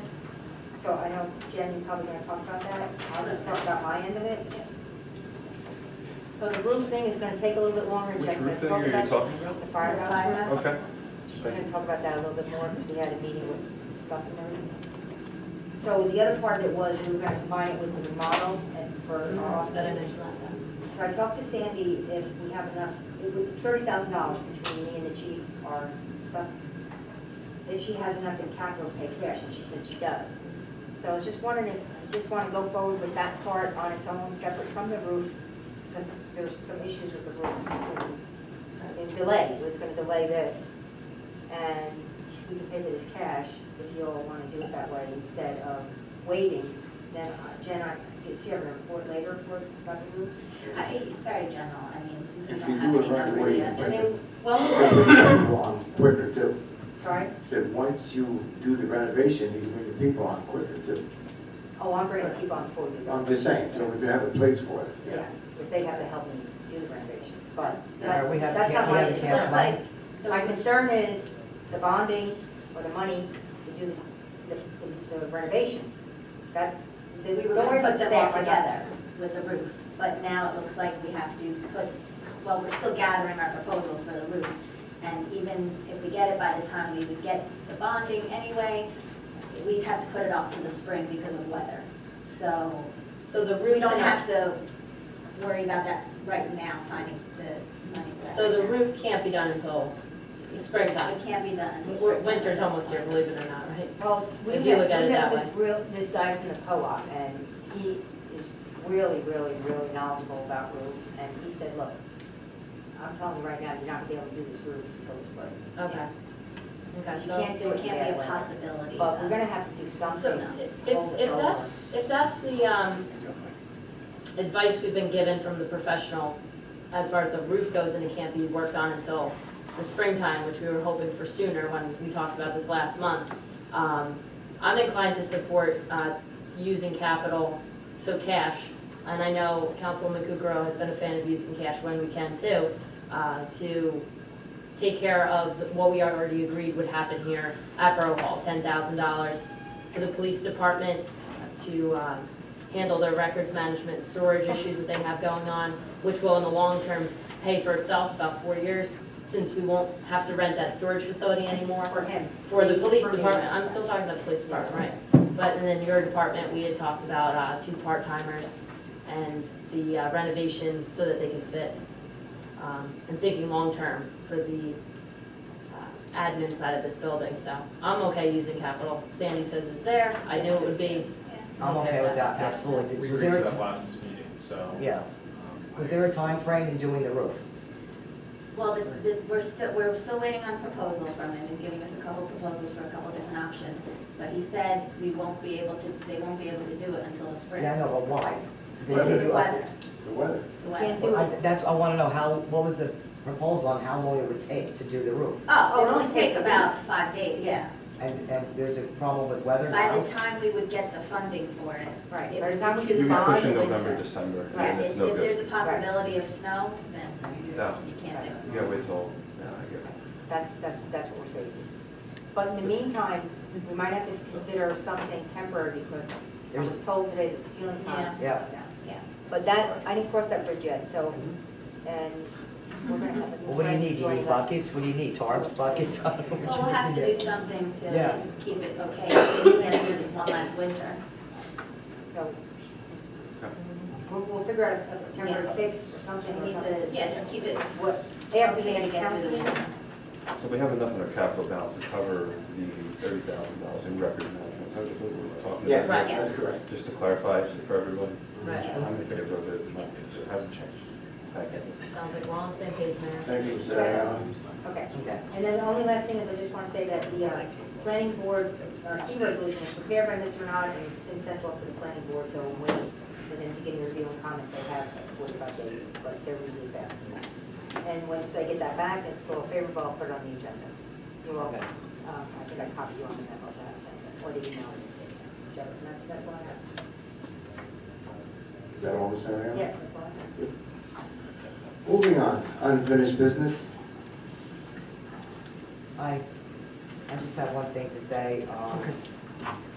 So I know, Jen, you're probably gonna talk about that. I'll just talk about my end of it. So the roof thing is gonna take a little bit longer. and
Which
Jen's
roof
gonna
thing
talk
are you
about
talking about?
The firehouse
Firehouse.
roof.
Okay.
She's gonna talk about that a little bit more because we had a meeting with stuff and everything. So the other part of it was we were gonna combine it with the remodel and for our
That I
offices.
mentioned last time.
So I talked to Sandy if we have enough, it's $30,000 between me and the chief, our stuff. If she has enough in capital to pay cash, and she said she does. So I was just wondering if you just want to go forward with that part on its own, separate from the roof, because there's some issues with the roof. In delay, it was going to delay this, and we can pay for this cash if you all want to do it that way instead of waiting. Then Jen, is she have a report later about the roof?
Very general, I mean, since we
If
don't
you
have
do it
any
right
numbers
away,
yet.
And then,
Well,
People on quicker too.
sorry?
Said, once you do the renovation, you can bring the people on quicker too.
Oh, I'm bringing people on before we do
I'm
that.
just saying, so we have a place for it.
Yeah, because they have to help me do the renovation. But
Yeah, we have-
that's not
we
my,
have
Looks
cash
like
my concern is the bonding or the money to do the renovation. That,
we were
don't worry
gonna
about
put
the
them all
staff, I got
together with the roof, but now it looks like we have to put, well, we're still gathering our proposals for the roof. And even if we get it by the time we would get the bonding anyway, we'd have to put it off to the spring because of weather. So
so the roof.
we don't
can-
have to worry about that right now, finding the money for that.
So the
right now.
roof can't be done until the springtime.
It can't be done until
We're-
spring.
Winter's almost here, believe it or not, right?
well, we
If you look at it
have
that
this guy from the co-op, and he is really, really, really knowledgeable about roofs, and he said, look, I'm telling you right now, you're not gonna be able to do this roof until the spring.
Okay. Okay,
You
so.
can't do
It
it in
can't
bad
be a
weather.
possibility.
But we're gonna have to do
So
something.
if that's the advice we've been given from the professional as far as the roof goes and it can't be worked on until the springtime, which we were hoping for sooner when we talked about this last month, I'm inclined to support using capital, so cash. And I know Councilwoman Kukrow has been a fan of using cash when we can too, to take care of what we already agreed would happen here at Borough Hall, $10,000 for the police department to handle their records management, storage issues that they have going on, which will in the long term pay for itself about 4 years, since we won't have to rent that storage facility anymore.
For him.
For the police
For me.
department, I'm still talking about the police department, right? But, and then your department, we had talked about 2 part-timers and the renovation so that they can fit. And thinking long-term for the admin side of this building, so I'm okay using capital. Sandy says it's there, I knew it would be.
I'm okay with that, absolutely.
We
Was
agreed
there
to
a-
that last meeting, so.
Yeah. Was there a time frame in doing the roof?
Well, we're still waiting on proposals from him. He's giving us a couple proposals for a couple different options. But he said they won't be able to do it until the spring.
Yeah, I know, but why? They
Weather.
give
The
you up to-
weather.
The weather.
The weather.
Can't do it.
That's, I wanna know what was the proposal on how long it would take to do the roof?
Oh, it
Oh,
only take about 5 days, yeah.
And there's a problem with weather
By
now?
the time we would get the funding for it.
Right,
it
by the
would
time
be
we
too
do the
You get
bond,
pushed in
winter.
November, December,
Yeah,
and it's
if
no
there's
good.
a possibility of snow, then
No.
you can't do it.
You gotta wait till, yeah, I get it.
That's what we're facing. But in the meantime, we might have to consider something temporary because I was told today that the ceiling time.
Yeah.
Yeah.
But that, I didn't cross that bridge yet, so, and we're gonna have a new
Well, what do you
friend
need? Do you
joining
need
us.
buckets? What do you need? Tarps, buckets? I don't know what
Well,
you
we'll have to
need.
do something
Yeah.
to keep it okay, so we can get through this one last winter.
So, we'll figure out a temporary
Yeah.
fix or something.
We
or
need
something.
to, yeah, just keep it
What, after the
okay to
next
get through
council
the
meeting?
winter.
So we have enough in our capital balance to cover the $30,000 in record management. That's what we're talking about.
Yes,
Right.
that's correct.
Just to clarify for everyone,
Right.
I'm in favor of it, it hasn't changed. Thank you.
Sounds like we're all on the same page, Mayor.
Thank you, Sarah.
Okay.
Okay.
And then the only last thing is I just want to say that the planning board, fee resolution was prepared by Mr. Renard and it's been sent off to the planning board, so we're waiting for them to get a review and comment. They have 45 days, but they're usually faster than that. And once I get that back, it's still favorable, I'll put it on the agenda. You're welcome. I think I copied you on the memo that I sent, or the email. That's what I have.
Is that all, Sarah?
Yes, that's what I have.
Moving on, unfinished business.
I just have one thing to say.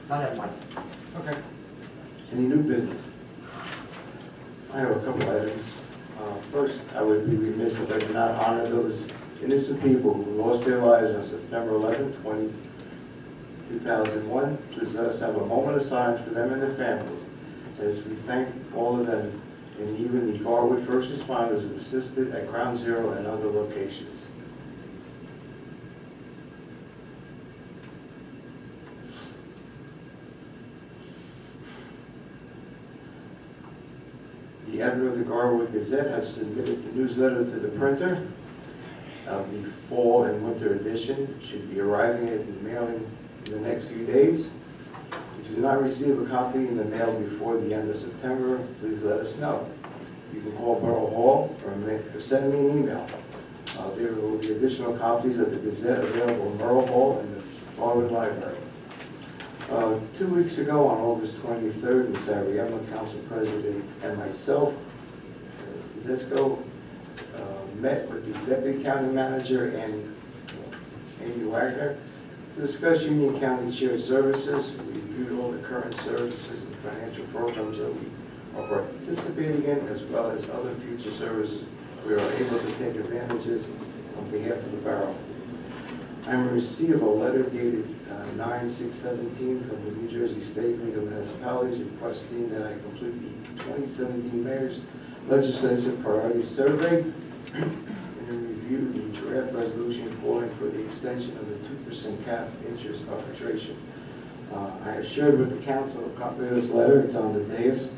No, never mind.
Okay. Any new business? I have a couple items. First, I would be remiss if I did not honor those innocent people who lost their lives on September 11, 2001. Please let us have a moment of silence for them and their families as we thank all of them and even the Garwood first responders who assisted at Ground Zero and other locations. The editor of the Garwood Gazette has submitted the newsletter to the printer. The fall and winter edition should be arriving at the mailing in the next few days. If you do not receive a copy in the mail before the end of September, please let us know. You can call Borough Hall or send me an email. There will be additional copies of the Gazette available in Borough Hall and the Garwood Library. 2 weeks ago, on August 23rd, Ms. Ariema, Council President, and myself, Tedesco, met with the Deputy County Manager and Amy Wagner to discuss Union County Shared Services. We reviewed all the current services and financial programs that we are participating in, as well as other future services we are able to take advantages on behalf of the borough. I'm in receipt of a letter dated 9/6/17 from the New Jersey State League of Municipalities requesting that I complete the 2017 Mayor's Legislative Priority Survey and review the draft resolution calling for the extension of the 2% cap interest arbitration. I have shared with the council a copy of this letter. It's on the dais.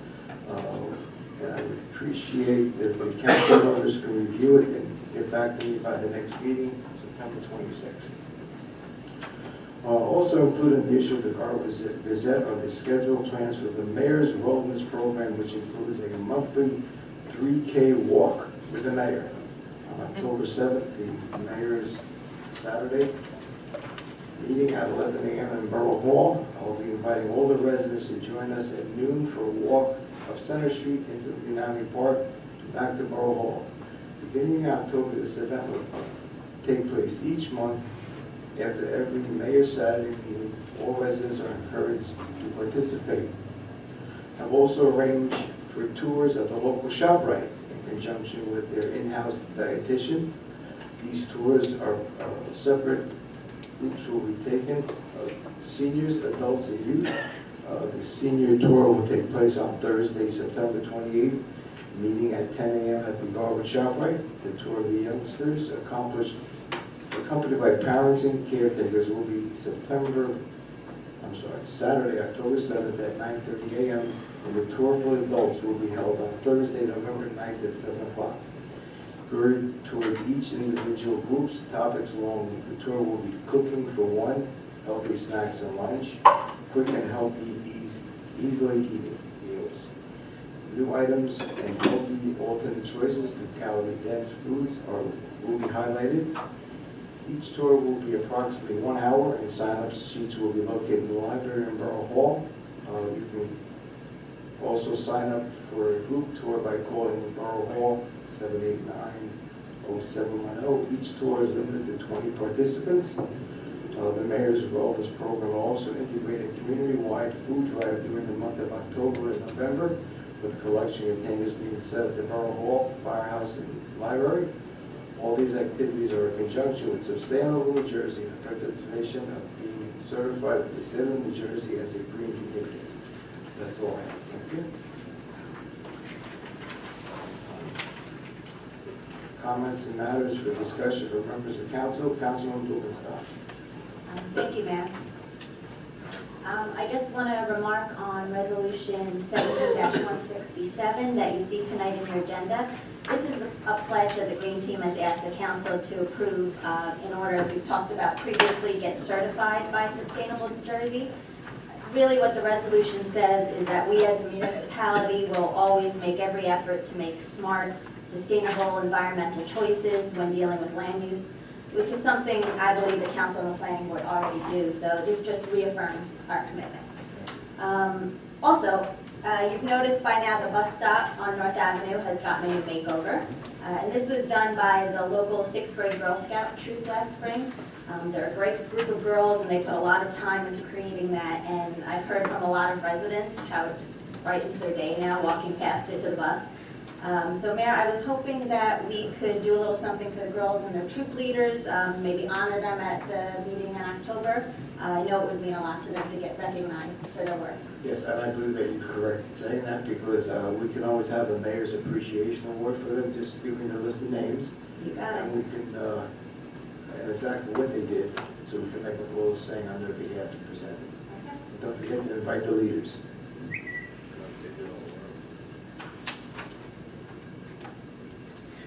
And I would appreciate if the council members can review it and get back to me by the next meeting, September 26th. Also included in the issue of the Garwood Gazette are the scheduled plans for the Mayor's Wellness Program, which includes a monthly 3K walk with the mayor. On October 7th, the mayor's Saturday meeting at 11 a.m. in Borough Hall. I will be inviting all the residents to join us at noon for a walk up Center Street into Unami Park back to Borough Hall. Beginning in October, this event will take place each month. After every Mayor's Saturday meeting, all residents are encouraged to participate. I've also arranged for tours of the local ShopRite in conjunction with their in-house dietitian. These tours are separate groups will be taken, seniors, adults, and youth. The senior tour will take place on Thursday, September 28th, meeting at 10 a.m. at the Garwood ShopRite. The tour of the youngsters accompanied by parents and caretakers will be Saturday, October 7th at 9:30 a.m. and the tour for adults will be held on Thursday, November 9th at 7 o'clock. Geared towards each individual group's topics along the tour will be cooking for one, healthy snacks and lunch, quick and healthy, easily eating meals. New items and healthy alternate choices to calorie-dense foods will be highlighted. Each tour will be approximately 1 hour, and sign-up sheets will be located in the library in Borough Hall. You can also sign up for a group tour by calling Borough Hall 789-0710. Each tour is limited to 20 participants. The Mayor's Wellness Program will also integrate a community-wide food drive during the month of October and November, with collection containers being set at the Borough Hall, Firehouse, and Library. All these activities are in conjunction with Sustainable New Jersey, the participation of being certified by the state of New Jersey as a green community. That's all I have. Thank you. Comments and matters for discussion for members of council. Councilman Blumenstock.
Thank you, Mayor. I just want to remark on Resolution 17-167 that you see tonight in your agenda. This is a pledge that the Green Team has asked the council to approve in order, as we've talked about previously, get certified by Sustainable New Jersey. Really what the resolution says is that we as a municipality will always make every effort to make smart, sustainable environmental choices when dealing with land use, which is something I believe the council and the planning board already do. So this just reaffirms our commitment. Also, You've noticed by now the bus stop on North Avenue has gotten a new makeover. And this was done by the local 6th grade Girl Scout troop last spring. They're a great group of girls and they put a lot of time into creating that. And I've heard from a lot of residents how it just brightens their day now, walking past it to the bus. So Mayor, I was hoping that we could do a little something for the girls and their troop leaders, maybe honor them at the meeting in October. I know it would mean a lot to them to get recognized for their work.
Yes, and I believe that you're correct in saying that, because we can always have a Mayor's Appreciation Award for them, just giving a list of names.
You got it.
And we can, and exactly what they did, so we can make a little saying on their behalf and present it.
Okay.
And don't forget to invite the leaders.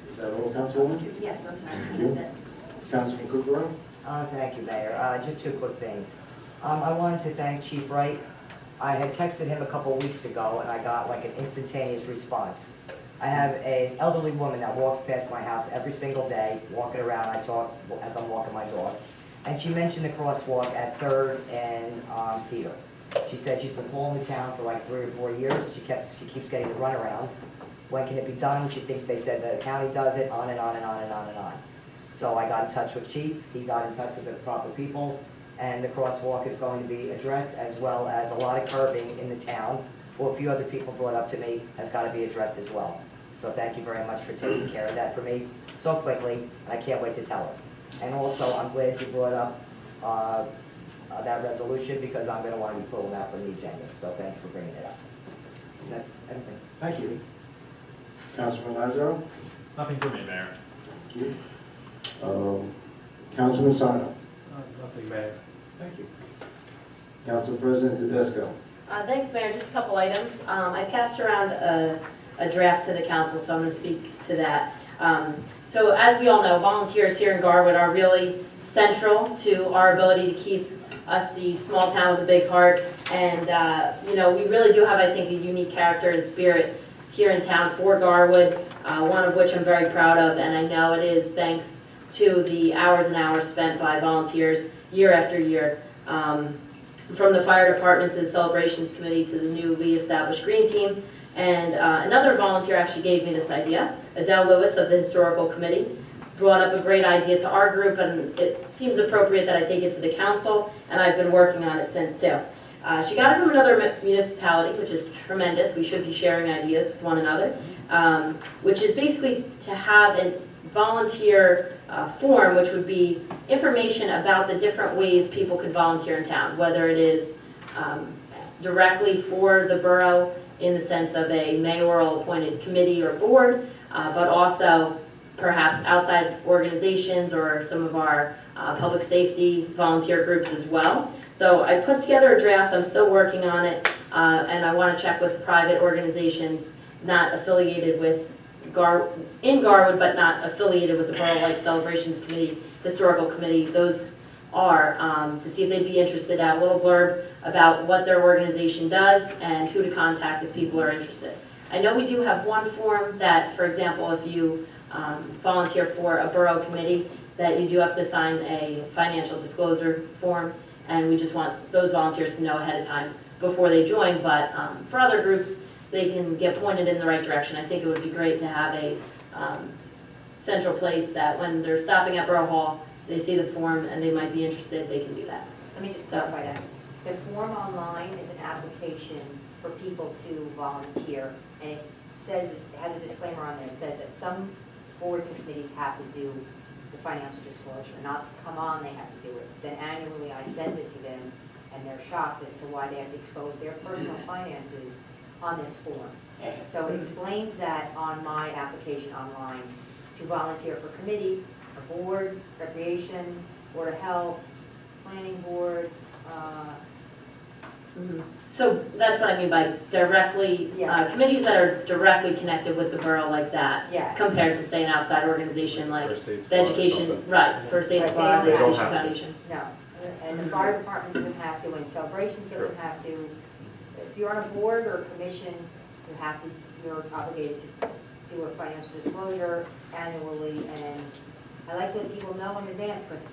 Is that all, Councilwoman?
Yes, I'm sorry,
Thank you.
that's it.
Councilman Kukrow?
Thank you, Mayor. Just two quick things. I wanted to thank Chief Wright. I had texted him a couple of weeks ago, and I got like an instantaneous response. I have an elderly woman that walks past my house every single day, walking around. I talk as I'm walking my dog. And she mentioned the crosswalk at 3rd and Cedar. She said she's been calling the town for like 3 or 4 years. She keeps getting the runaround. When can it be done? She thinks they said the county does it, on and on and on and on and on. So I got in touch with Chief, he got in touch with the proper people, and the crosswalk is going to be addressed, as well as a lot of curbing in the town, or a few other people brought up to me, has got to be addressed as well. So thank you very much for taking care of that for me so quickly, and I can't wait to tell her. And also, I'm glad you brought up that resolution, because I'm going to want to be pulling that from the agenda, so thank you for bringing it up. And that's everything.
Thank you. Councilman Lazaro?
Nothing for me, Mayor.
Thank you. Councilman Sarno?
Nothing, Mayor.
Thank you. Council President Tedesco?
Thanks, Mayor. Just a couple items. I passed around a draft to the council, so I'm going to speak to that. So as we all know, volunteers here in Garwood are really central to our ability to keep us the small town with a big heart. And, you know, we really do have, I think, a unique character and spirit here in town for Garwood, one of which I'm very proud of. And I know it is thanks to the hours and hours spent by volunteers year after year. From the fire department to the celebrations committee to the newly established green team. And another volunteer actually gave me this idea. Adele Lewis of the historical committee brought up a great idea to our group, and it seems appropriate that I take it to the council, and I've been working on it since too. She got it from another municipality, which is tremendous. We should be sharing ideas with one another, which is basically to have a volunteer form, which would be information about the different ways people could volunteer in town, whether it is directly for the borough in the sense of a mayoral appointed committee or board, but also perhaps outside organizations or some of our public safety volunteer groups as well. So I put together a draft, I'm still working on it, and I want to check with private organizations not affiliated with in Garwood, but not affiliated with the Borough Light Celebrations Committee, Historical Committee. Those are to see if they'd be interested to have a little blurb about what their organization does and who to contact if people are interested. I know we do have one form that, for example, if you volunteer for a borough committee, that you do have to sign a financial disclosure form, and we just want those volunteers to know ahead of time before they join. But for other groups, they can get pointed in the right direction. I think it would be great to have a central place that when they're stopping at Borough Hall, they see the form and they might be interested, they can do that.
Let me just clarify that. The form online is an application for people to volunteer, and it says, it has a disclaimer on there. It says that some boards and committees have to do the financial disclosure, not come on, they have to do it. Then annually I send it to them, and they're shocked as to why they have to expose their personal finances on this form. So it explains that on my application online to volunteer for committee, a board, recreation, board of health, planning board.
So that's what I mean by directly,
Yeah.
committees that are directly connected with the borough like that,
Yeah.
compared to say an outside organization like
First Aid
the
Squad or
education,
something.
right, First Aid
Right,
Squad, the
they don't
Education
have to.
Foundation.
No, and the fire department doesn't have to, and celebrations doesn't
Sure.
have to. If you're on a board or a commission, you have to, you're obligated to do a financial disclosure annually, and I like to let people know in advance, because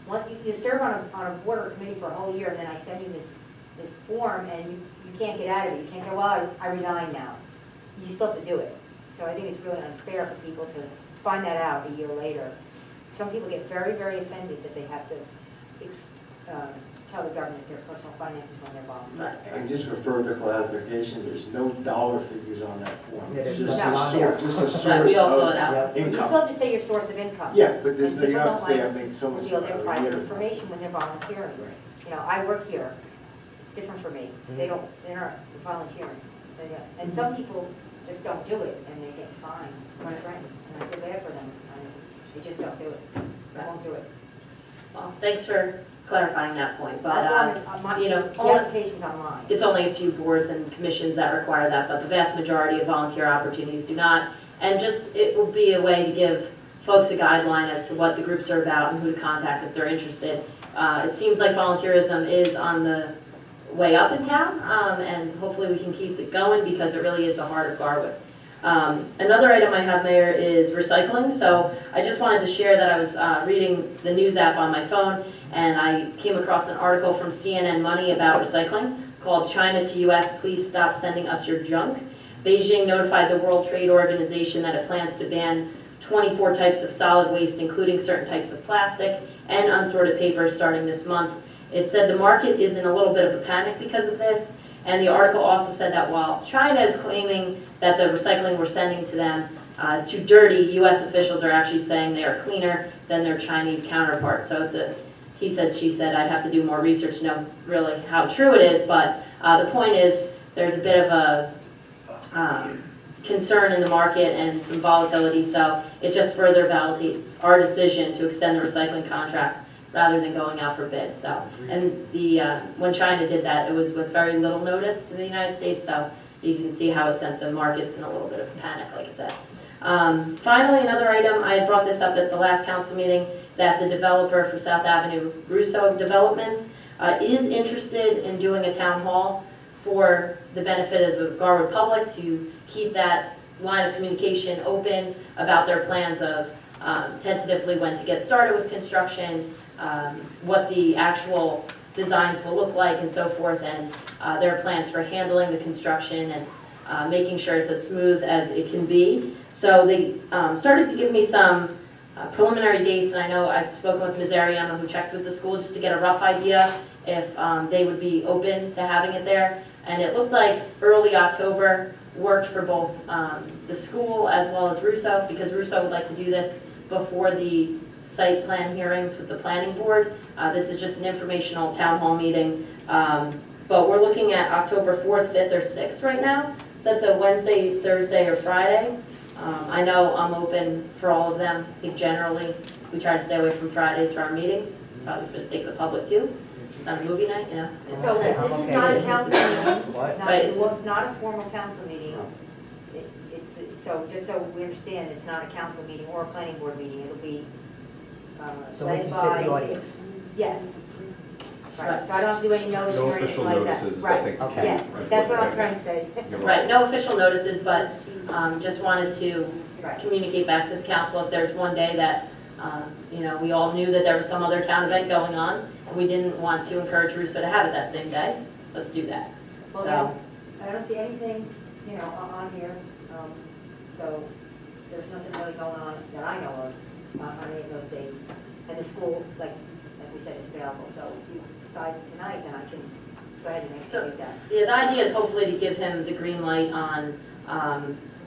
once you serve on a board or committee for a whole year, and then I send you this this form and you can't get out of it. You can't say, well, I resign now. You still have to do it. So I think it's really unfair for people to find that out a year later. Some people get very, very offended that they have to tell the government their personal finances when they're volunteering.
Right.
And just for further clarification, there's no dollar figures on that form.
Yeah, there's
Just
nothing
a
on there.
source- Just a
Right, we
source
all fill
of
it out.
Yep.
You still
income.
have to say your source of income.
Yeah, but there's,
And
you
people
don't have to say, I
like
make so much.
reveal their
a
private
year.
information when they're volunteering. You know, I work here. It's different for me. They're not volunteering. And some people just don't do it and they get fined. My friend, and I feel bad for them. They just don't do it. They won't do it.
Well, thanks for clarifying that point, but,
Our form is online.
you know,
The
all-
application's online.
it's only a few boards and commissions that require that, but the vast majority of volunteer opportunities do not. And just, it will be a way to give folks a guideline as to what the groups are about and who to contact if they're interested. It seems like volunteerism is on the way up in town, and hopefully we can keep it going because it really is the heart of Garwood. Another item I have, Mayor, is recycling. So I just wanted to share that I was reading the news app on my phone, and I came across an article from CNN Money about recycling called "China to U.S. Please Stop Sending Us Your Junk." Beijing notified the World Trade Organization that it plans to ban 24 types of solid waste, including certain types of plastic and unsorted paper, starting this month. It said the market is in a little bit of a panic because of this, and the article also said that while China is claiming that the recycling we're sending to them is too dirty, U.S. officials are actually saying they are cleaner than their Chinese counterparts. So it's a he said, she said. I'd have to do more research to know really how true it is, but the point is there's a bit of a concern in the market and some volatility, so it just further validates our decision to extend the recycling contract rather than going out for bid. So, and the when China did that, it was with very little notice to the United States, so you can see how it sent the markets in a little bit of panic, like it said. Finally, another item, I had brought this up at the last council meeting, that the developer for South Avenue Russo Developments is interested in doing a town hall for the benefit of the Garwood public, to keep that line of communication open about their plans of tentatively when to get started with construction, what the actual designs will look like and so forth, and their plans for handling the construction and making sure it's as smooth as it can be. So they started to give me some preliminary dates, and I know I've spoken with Ms. Ariano, who checked with the school just to get a rough idea if they would be open to having it there. And it looked like early October worked for both the school as well as Russo, because Russo would like to do this before the site plan hearings with the planning board. This is just an informational town hall meeting, but we're looking at October 4th, 5th, or 6th right now. So that's a Wednesday, Thursday, or Friday. I know I'm open for all of them. I think generally we try to stay away from Fridays for our meetings, probably for the sake of the public too. It's not a movie night, you know.
So
Okay,
this
I'm
is
okay
not a
with it.
council meeting.
What?
Right, it's-
Well, it's not a formal council meeting. It's, so just so we understand, it's not a council meeting or a planning board meeting. It'll be
So we
led
can sit in
by.
the audience.
Yes. Right, so I don't have to do any notice
No
or anything
official
like that.
notices, I
Right.
think.
Okay.
Yes, that's what I'm trying to say.
You're
Right, no official notices, but just wanted to
Right.
communicate back to the council if there's one day that, you know, we all knew that there was some other town event going on, and we didn't want to encourage Russo to have it that same day, let's do that.
Well,
So,
I don't see anything, you know, on here, so there's nothing really going on that I know of on any of those dates. And the school, like we said, is available, so if you decide tonight, then I can go ahead and execute that.
yeah, the idea is hopefully to give him the green light on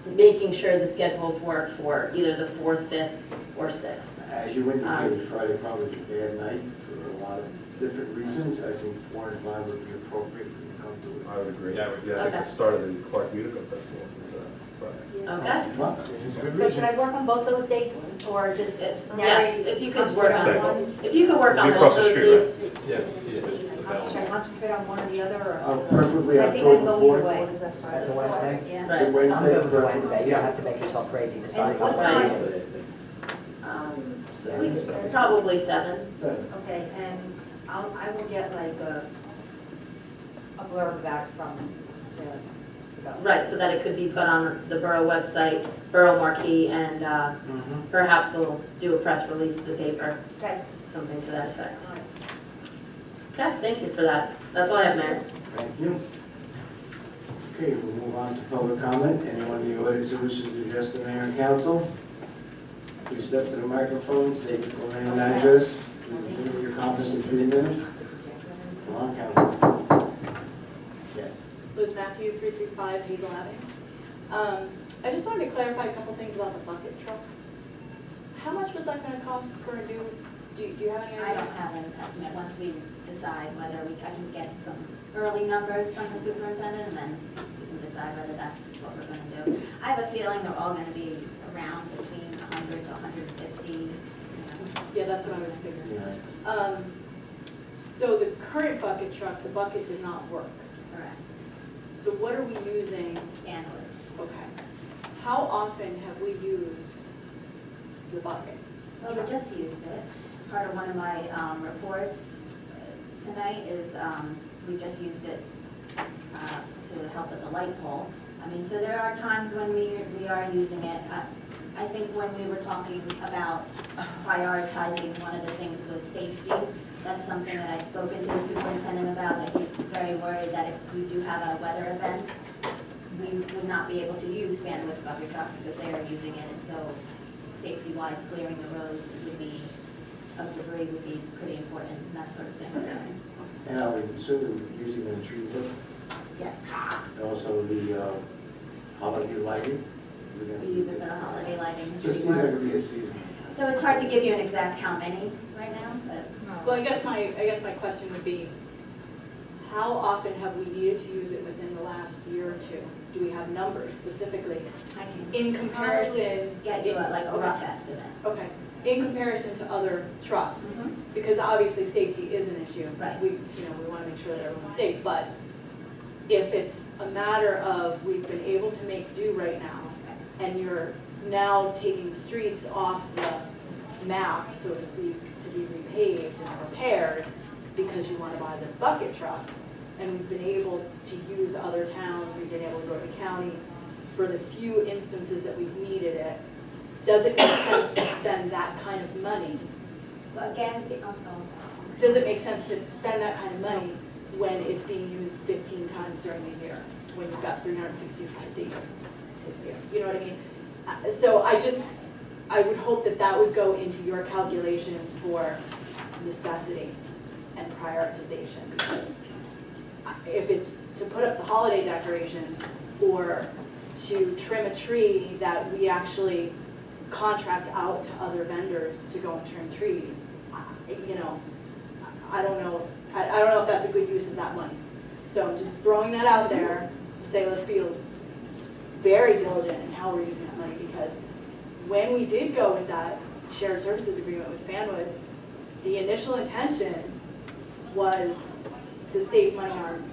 making sure the schedules work for either the 4th, 5th, or 6th.
As you indicated, Friday probably is a bad night for a lot of different reasons. I think 4 and 5 would be appropriate for you to come to it.
I would agree.
Yeah,
I think
Okay.
the start of the Clark Musical Festival is Friday.
Okay?
Well, it's a good
So
reason.
should I work on both those dates, or just
Yes,
narrate?
if you could work
concentrate
on
one?
If you could work on
Be
both
across the
those
street, right?
dates.
Yeah, to see if it's
Should
available.
I concentrate on one or the other, or?
Preferably
I think I
October
go either
4th.
way.
That's a Wednesday?
Yeah.
Good
Right.
I'm
Wednesday,
good with the
preferably,
Wednesday. You don't
yeah.
have to make yourself crazy deciding
And
what
what
time
time?
it is.
So we could probably 7.
Okay, and I will get like a blurb back from the.
Right, so that it could be put on the borough website, borough marquee, and perhaps they'll do a press release to the paper,
Okay.
something to that effect.
All right.
Okay, thank you for that. That's all I have, Mayor.
Thank you. Okay, we'll move on to public comment. Anyone in the audience who wishes to address the mayor and council, please step to the microphone, state your full name and address. Please give your comments in 3 minutes. Come on, council. Yes.
Liz Matthew, 335 Hazel Avenue. I just wanted to clarify a couple things about the bucket truck. How much was that going to cost for a new, do you have any idea?
I don't have an estimate. Once we decide whether I can get some early numbers from the superintendent, and then we can decide whether that's what we're going to do. I have a feeling they're all going to be around between 100 to 150. You know.
Yeah, that's what I was figuring.
Yeah.
So the current bucket truck, the bucket does not work.
Correct.
So what are we using?
Annually.
Okay. How often have we used the bucket?
Well, we just used it. Part of one of my reports tonight is we just used it to help with the light pole. I mean, so there are times when we are using it. I think when we were talking about prioritizing, one of the things was safety. That's something that I've spoken to the superintendent about, that he's very worried that if we do have a weather event, we would not be able to use Sandwich bucket truck because they are using it, and so safety-wise, clearing the roads would be, of debris would be pretty important, and that sort of thing, so,
And are we soon using the tree work?
yes.
And also the holiday lighting?
We use it for the holiday lighting.
Just seems like it would be a season.
So it's hard to give you an exact how many right now, but
Well, I guess my question would be, how often have we needed to use it within the last year or two? Do we have numbers specifically
I can
in comparison?
get you a rough estimate.
Okay, in comparison to other trucks?
Mhm.
Because obviously safety is an issue.
Right.
We want to make sure that everyone's safe, but if it's a matter of we've been able to make do right now, and you're now taking streets off the map, so to speak, to be repaved and repaired because you want to buy this bucket truck, and we've been able to use other towns, we've been able to go to the county for the few instances that we've needed it, does it make sense to spend that kind of money?
But again,
Does it make sense to spend that kind of money when it's being used 15 times during the year, when you've got 365 days? You know what I mean? So I would hope that that would go into your calculations for necessity and prioritization, because if it's to put up the holiday decorations or to trim a tree that we actually contract out to other vendors to go and trim trees, you know, I don't know if that's a good use of that money. So I'm just throwing that out there to say, let's be very diligent in how we're using that money, because when we did go with that shared services agreement with Fanwood, the initial intention was to save money on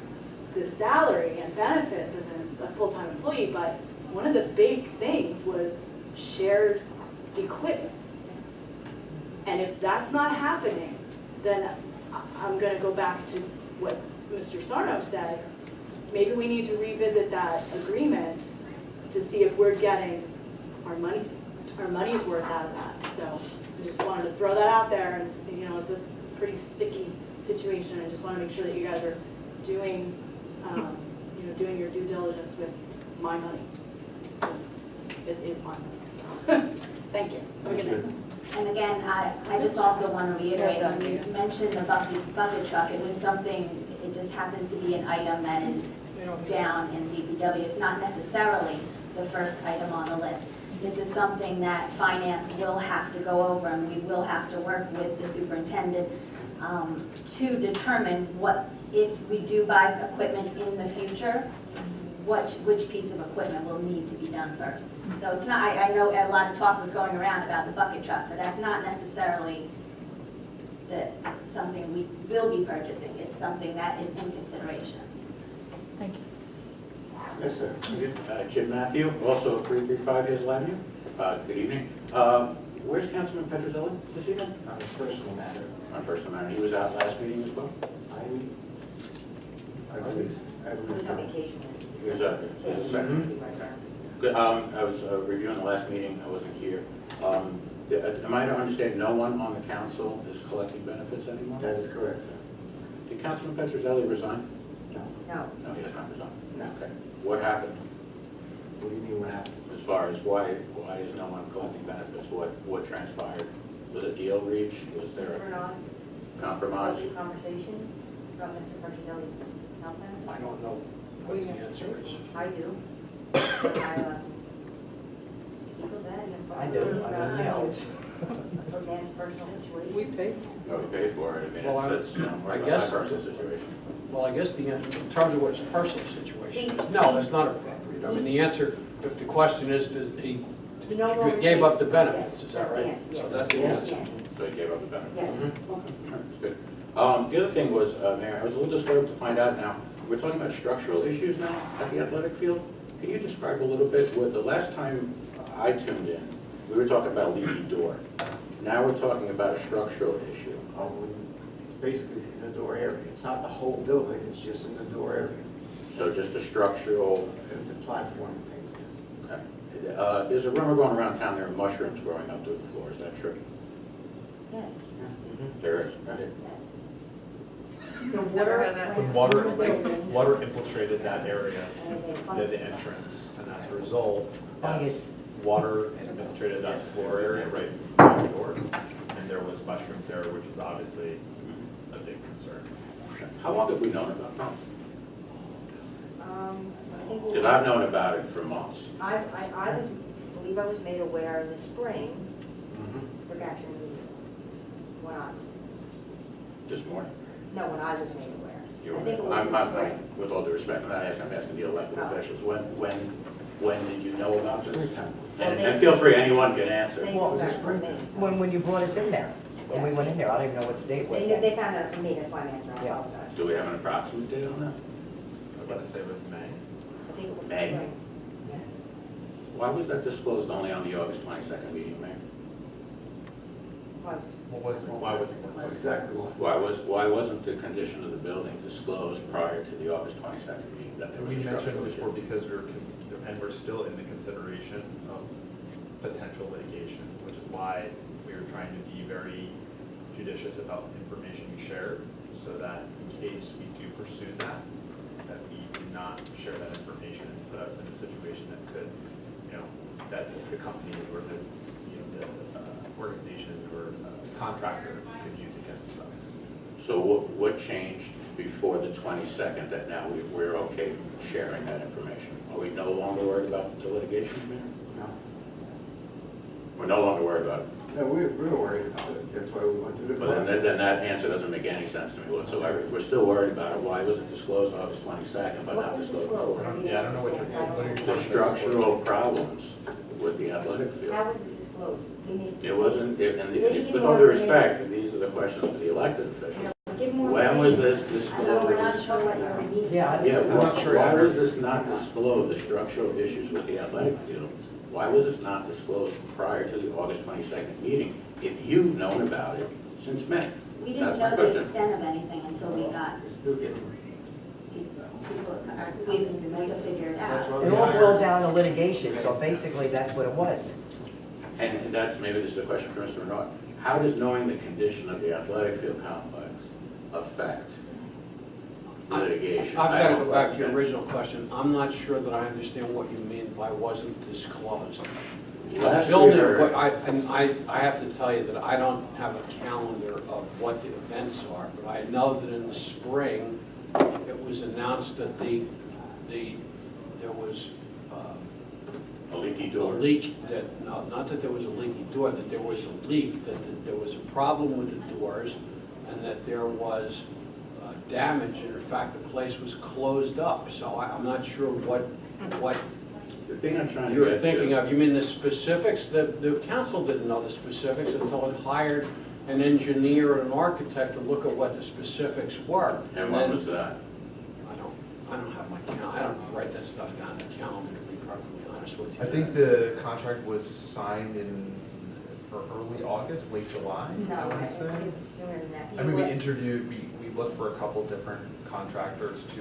the salary and benefits of a full-time employee, but one of the big things was shared equipment. And if that's not happening, then I'm going to go back to what Mr. Sarno said. Maybe we need to revisit that agreement to see if we're getting our money's worth out of that. So I just wanted to throw that out there and see, you know, it's a pretty sticky situation. I just want to make sure that you guys are doing, doing your due diligence with my money, because it is my money. So, thank you. Have a good night.
and again, I just also want to reiterate, when you mentioned the bucket truck, it was something, it just happens to be an item that is down in DPW. It's not necessarily the first item on the list. This is something that finance will have to go over, and we will have to work with the superintendent to determine what, if we do buy equipment in the future, which piece of equipment will need to be done first. So it's not, I know a lot of talk was going around about the bucket truck, but that's not necessarily something we will be purchasing. It's something that is in consideration.
Thank you.
Yes, sir.
Jim Matthew, also 335 Hazel Avenue. Good evening. Where's Councilman Petrozelli this evening?
On a personal matter,
On personal matter. He was out last meeting as well?
I believe so.
He was a second. Good. I was reviewing the last meeting. I wasn't here. Am I to understand no one on the council is collecting benefits anymore?
That is correct, sir.
Did Councilman Petrozelli resign?
No.
No, he has not resigned.
No.
Okay. What happened
What do you mean what happened?
as far as why is no one collecting benefits? What transpired? Was a deal reached? Was there
Mr. Bernard?
a compromise?
Was there a conversation about Mr. Petrozelli's health benefits?
I don't know what the answer is.
I do. I, speak of that, and
I do, you know, it's,
for Dan's personal situation.
We paid.
No, we paid for it. I mean,
Well,
it's more
I
about
guess-
my personal situation.
Well, I guess in terms of what his personal situation is, no, that's not appropriate. I mean, the answer, if the question is, does he
He no longer
gave up the
takes-
benefits,
yes,
is that
that's the
right?
answer,
So
yes.
that's the
Yes,
answer.
yes.
So he gave up the benefits.
Yes.
That's good. The other thing was, Mayor, I was a little disturbed to find out now, we're talking about structural issues now at the athletic field. Can you describe a little bit what, the last time I tuned in, we were talking about a leaky door. Now we're talking about a structural issue.
Basically in the door area. It's not the whole building, it's just in the door area.
So just a structural,
The platform and things.
okay. There's a rumor going around town there are mushrooms growing up through the floor, is that true?
Yes.
There is, right?
The water.
When water infiltrated that area, the entrance, and as a result,
Fungus.
water infiltrated that floor area right by the door, and there was mushrooms there, which is obviously a big concern.
How long have we known about that?
I think
Because I've known about it for months.
believe I was made aware in the spring, took action when I,
This morning.
no, when I was made aware.
You
I think it
were,
was
I'm,
in the
I'm,
spring.
with all due respect, I'm asking the elected
Oh.
officials, when did you know about this?
Springtime.
And feel free, anyone can answer.
They
Well,
knew
was
that
this
from me.
when you brought us in there, when we went in there, I don't even know what the date was
They
then.
found out from me, that's why I'm answering, I
Yeah.
apologize.
Do we have an approximate date on that?
I want to say it was May.
I think it was
May.
spring. Yeah.
Why was that disclosed only on the August 22nd meeting, Mayor?
What?
Why was it?
That's exactly what.
Why wasn't the condition of the building disclosed prior to the August 22nd meeting that there was
We
a
mentioned
structural
before
issue?
because and we're still in the consideration of potential litigation, which is why we were trying to be very judicious about information we shared, so that in case we do pursue that we do not share that information and put us in a situation that could, that the company or the organization or contractor could use against us.
So what changed before the 22nd that now we're okay sharing that information? Are we no longer worried about the litigation, Mayor?
No.
We're no longer worried about it.
No, we're worried about it. That's why we went through the
But
process.
then that answer doesn't make any sense to me whatsoever. We're still worried about it. Why was it disclosed August 22nd but
What
not
was
disclosed
disclosed?
before?
Yeah, I don't know what you're-
The structural problems with the athletic field.
How was it disclosed? You need-
It wasn't,
They didn't
with
know
all due
what they-
respect, these are the questions for the elected officials.
Give more
When was this
information. I know, we're not
disclosed?
sure what your needs
Yeah,
are.
Yeah,
I'm not sure
why
either.
was this not disclosed, the structural issues with the athletic field? Why was this not disclosed prior to the August 22nd meeting if you've known about it since May?
We
That's
didn't
my
know the
question.
extent of anything until we got
We're still getting.
people, our company to figure it
That's
out.
why
It
we
all
hired-
boiled down to litigation, so basically that's what it was.
And that's, maybe this is a question for Mr. Renard. How does knowing the condition of the athletic field complex affect litigation?
I've
I
got to
don't
go back to your
understand.
original question. I'm not sure that I understand what you mean by wasn't disclosed.
Last
Building,
year-
but I have to tell you that I don't have a calendar of what the events are, but I know that in the spring, it was announced that there was
A leaky
a
door.
leak, no, not that there was a leaky door, that there was a leak, that there was a problem with the doors, and that there was damage, and in fact, the place was closed up. So I'm not sure what
The thing I'm trying to
you're
get
thinking
to,
of. You mean the specifics? The council didn't know the specifics until it hired an engineer and an architect to look at what the specifics were.
and what
then-
was that?
I don't have my calendar. I don't write that stuff down in the calendar, to be perfectly honest with you.
I think the contract was signed for early August, late July,
No,
I
I
want to
think
say.
it was sooner than that.
I mean, we interviewed, we looked for a couple different contractors to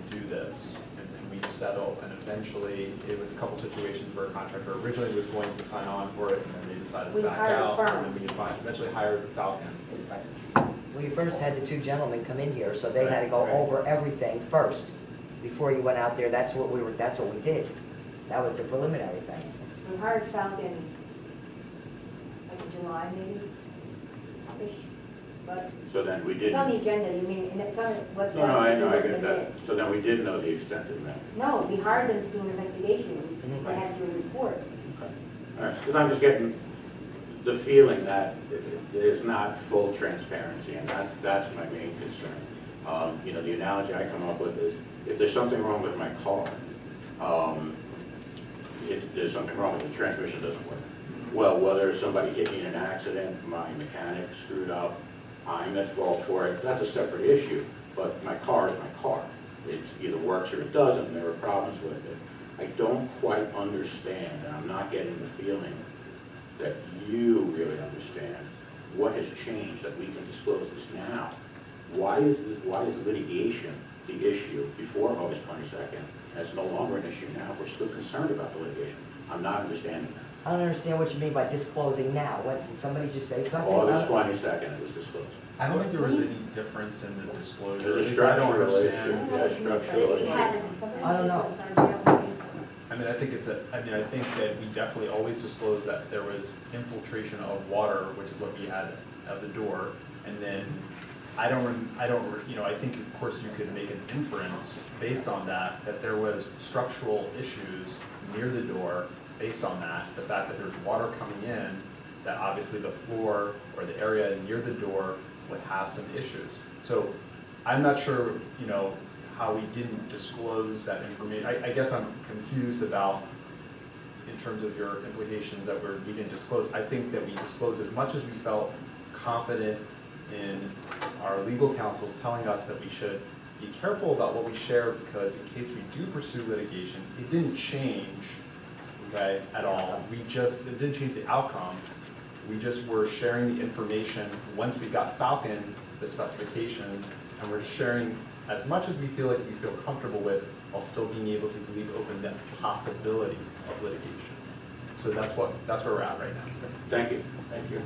do this, and then we settled, and eventually, it was a couple situations where a contractor originally was going to sign on for it, and then they decided
We
to back
hired a
out,
firm.
and then we eventually hired Falcon.
Well, you first had the two gentlemen come in here, so they had to go over everything first before you went out there. That's what we did. That was the preliminary thing.
We hired Falcon, like in July maybe, ish, but
So then we
it's
didn't.
on the agenda, you mean, and it's on the website.
No, I know, I
Look at
get
the
that.
minutes.
So then we did know the extent of that.
No, we hired them to do an investigation,
Mhm.
they had to do a report.
All right, because I'm just getting the feeling that there's not full transparency, and that's my main concern. You know, the analogy I come up with is, if there's something wrong with my car, there's something wrong with the transmission doesn't work. Well, whether somebody hit me in an accident, my mechanic screwed up, I'm at fault for it, that's a separate issue, but my car is my car. It either works or it doesn't, and there are problems with it. I don't quite understand, and I'm not getting the feeling that you really understand what has changed that we can disclose this now. Why is litigation the issue before August 22nd? And it's no longer an issue now. We're still concerned about the litigation. I'm not understanding that.
I don't understand what you mean by disclosing now. What, did somebody just say something?
August
about it?
22nd, it was disclosed.
I don't think there was any difference in the disclosure.
There's
At
a
least I don't
structural issue.
understand.
Yeah, structural
We
issue.
had
I don't know.
I mean, I think that we definitely always disclosed that there was infiltration of water, which is what we had at the door. And then I think of course you could make an inference based on that there was structural issues near the door based on that. The fact that there's water coming in, that obviously the floor or the area near the door would have some issues. So I'm not sure, how we didn't disclose that information. I guess I'm confused about, in terms of your implications that we didn't disclose. I think that we disclosed as much as we felt confident in our legal counsels telling us that we should be careful about what we share, because in case we do pursue litigation, it didn't change, okay, at all. It didn't change the outcome. We just were sharing the information once we got Falcon, the specifications, and we're sharing as much as we feel comfortable with, while still being able to leave open that possibility of litigation. So that's where we're at right now.
Thank you. Thank you.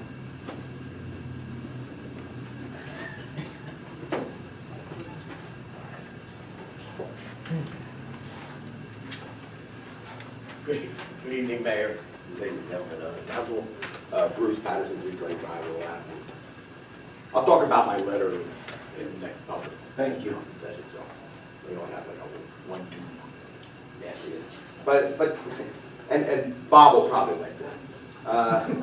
Good evening, Mayor, ladies and gentlemen of the council. Bruce Patterson, 325 Willow Avenue. I'll talk about my letter in the next public
Thank you.
session, so we don't have like a 1-2 nastiness. But and Bob will probably like this.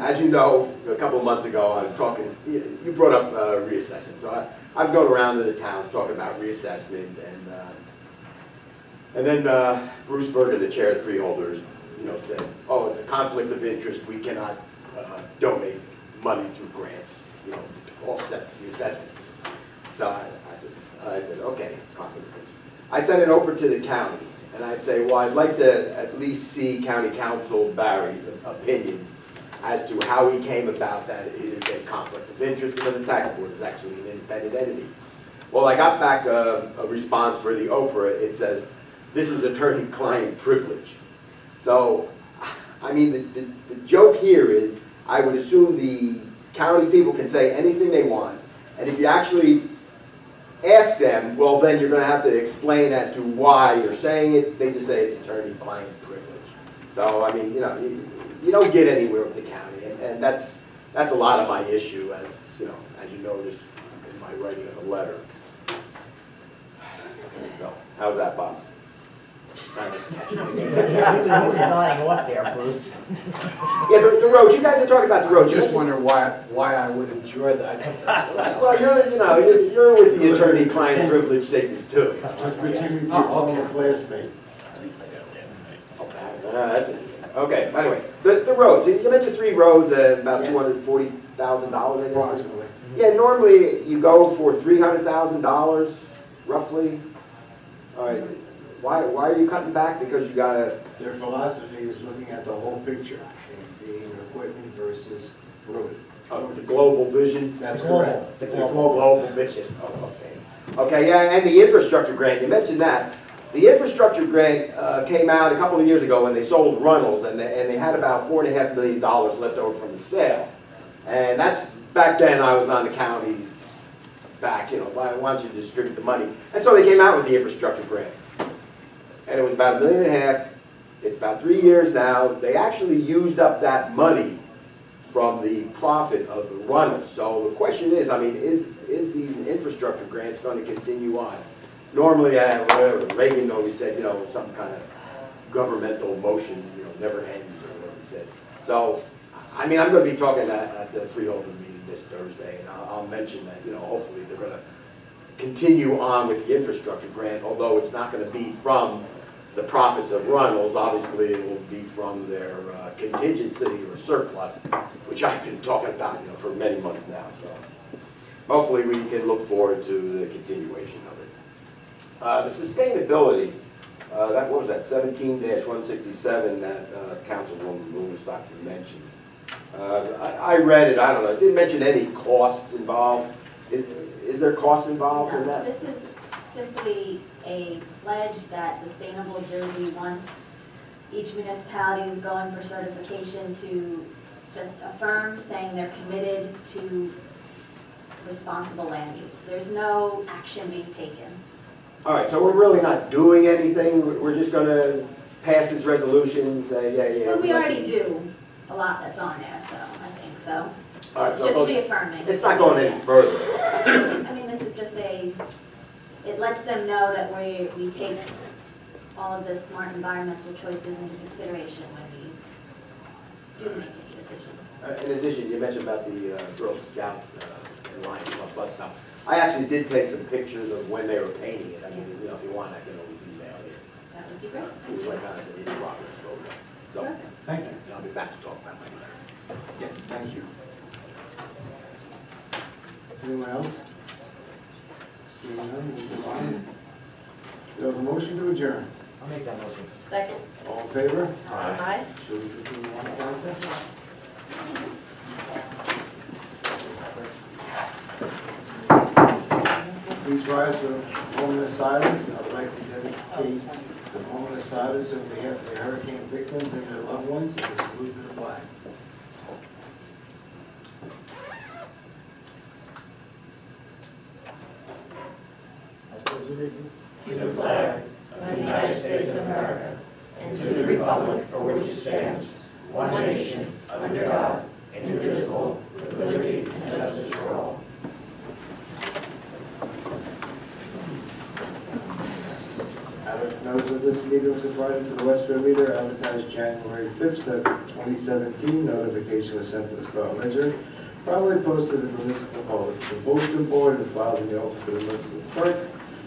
As you know, a couple of months ago, I was talking, you brought up reassessment. So I've gone around to the towns talking about reassessment, and then Bruce Berger, the chair of the freeholders, said, oh, it's a conflict of interest. We cannot donate money through grants, to offset the assessment. So I said, okay, it's conflict of interest. I sent it over to the county, and I'd say, well, I'd like to at least see County Council Barry's opinion as to how he came about that it is a conflict of interest, because the tax board is actually an independent entity. Well, I got back a response for the Oprah. It says, this is attorney-client privilege. So, I mean, the joke here is, I would assume the county people can say anything they want, and if you actually ask them, well, then you're going to have to explain as to why you're saying it. They just say it's attorney-client privilege. So, I mean, you don't get anywhere with the county, and that's a lot of my issue, as you notice in my writing of the letter. So, how's that, Bob? Trying to catch my
Who's nodding off there, Bruce?
Yeah, the roads. You guys are talking about the roads.
I just wonder why I would enjoy that.
Well, you're with the attorney-client privilege statements too.
Just pretend you're
Oh, okay.
a classmate.
That's it. Okay. Anyway, the roads. You mentioned 3 roads, about
Yes.
$240,000, I guess.
Approximately.
Yeah, normally you go for $300,000, roughly. All right. Why are you cutting back? Because you got to.
Their philosophy is looking at the whole picture, and being equipment versus road.
The global vision.
That's
Global.
correct.
The
The
global.
global vision. Oh, okay. Okay, yeah, and the infrastructure grant, you mentioned that. The infrastructure grant came out a couple of years ago when they sold Runnels, and they had about $4.5 million left over from the sale. And that's, back then I was on the county's back, why don't you distribute the money? And so they came out with the infrastructure grant. And it was about $1.5 million. It's about 3 years now. They actually used up that money from the profit of the runnels. So the question is, is these infrastructure grants going to continue on? Normally, whatever, Reagan always said, some kind of governmental motion, never ends, or whatever he said. So, I'm going to be talking at the freeholder meeting this Thursday, and I'll mention that, hopefully they're going to continue on with the infrastructure grant, although it's not going to be from the profits of Runnels. Obviously, it will be from their contingency or surplus, which I've been talking about, for many months now. So, hopefully we can look forward to the continuation of it. The sustainability, what was that, 17-167 that Councilwoman Lewis-Stockton mentioned. I read it, I don't know, it didn't mention any costs involved. Is there costs involved in that?
This is simply a pledge that Sustainable Jersey wants each municipality who's going for certification to just affirm, saying they're committed to responsible land use. There's no action being taken.
All right, so we're really not doing anything, we're just going to pass this resolution and say, yeah.
But we already do a lot that's on there, so I think so.
All right,
It's
so
just
folks,
reaffirming.
it's not going any further.
This is just it lets them know that we take all of the smart environmental choices into consideration when we do make any decisions.
In addition, you mentioned about the Girl Scout Lions Club bus stop. I actually did take some pictures of when they were painting it. If you want, I can always email you.
That would be great.
It was like in progress program. So,
Perfect.
Thank you.
and I'll be back to talk about my letter.
Yes, thank you. Anyone else? Seeing none, we'll move on. Do you have a motion to adjourn?
I'll make that motion.
Second?
All in favor?
Aye.
Should we continue on, Council? Please rise for a moment of silence. I'd like to dedicate the moment of silence on behalf of the hurricane victims and their loved ones and the salute to the flag. I pledge allegiance
To the flag of the United States of America and to the republic for which it stands, one nation, under God, indivisible, with liberty and justice for all.
Notice of this meeting was provided to the Westfield Leader, advertised January 5th, 2017. Notification was sent to the Star Ledger, probably posted in the municipal public, the bulletin board, and filed in the office of the municipal clerk.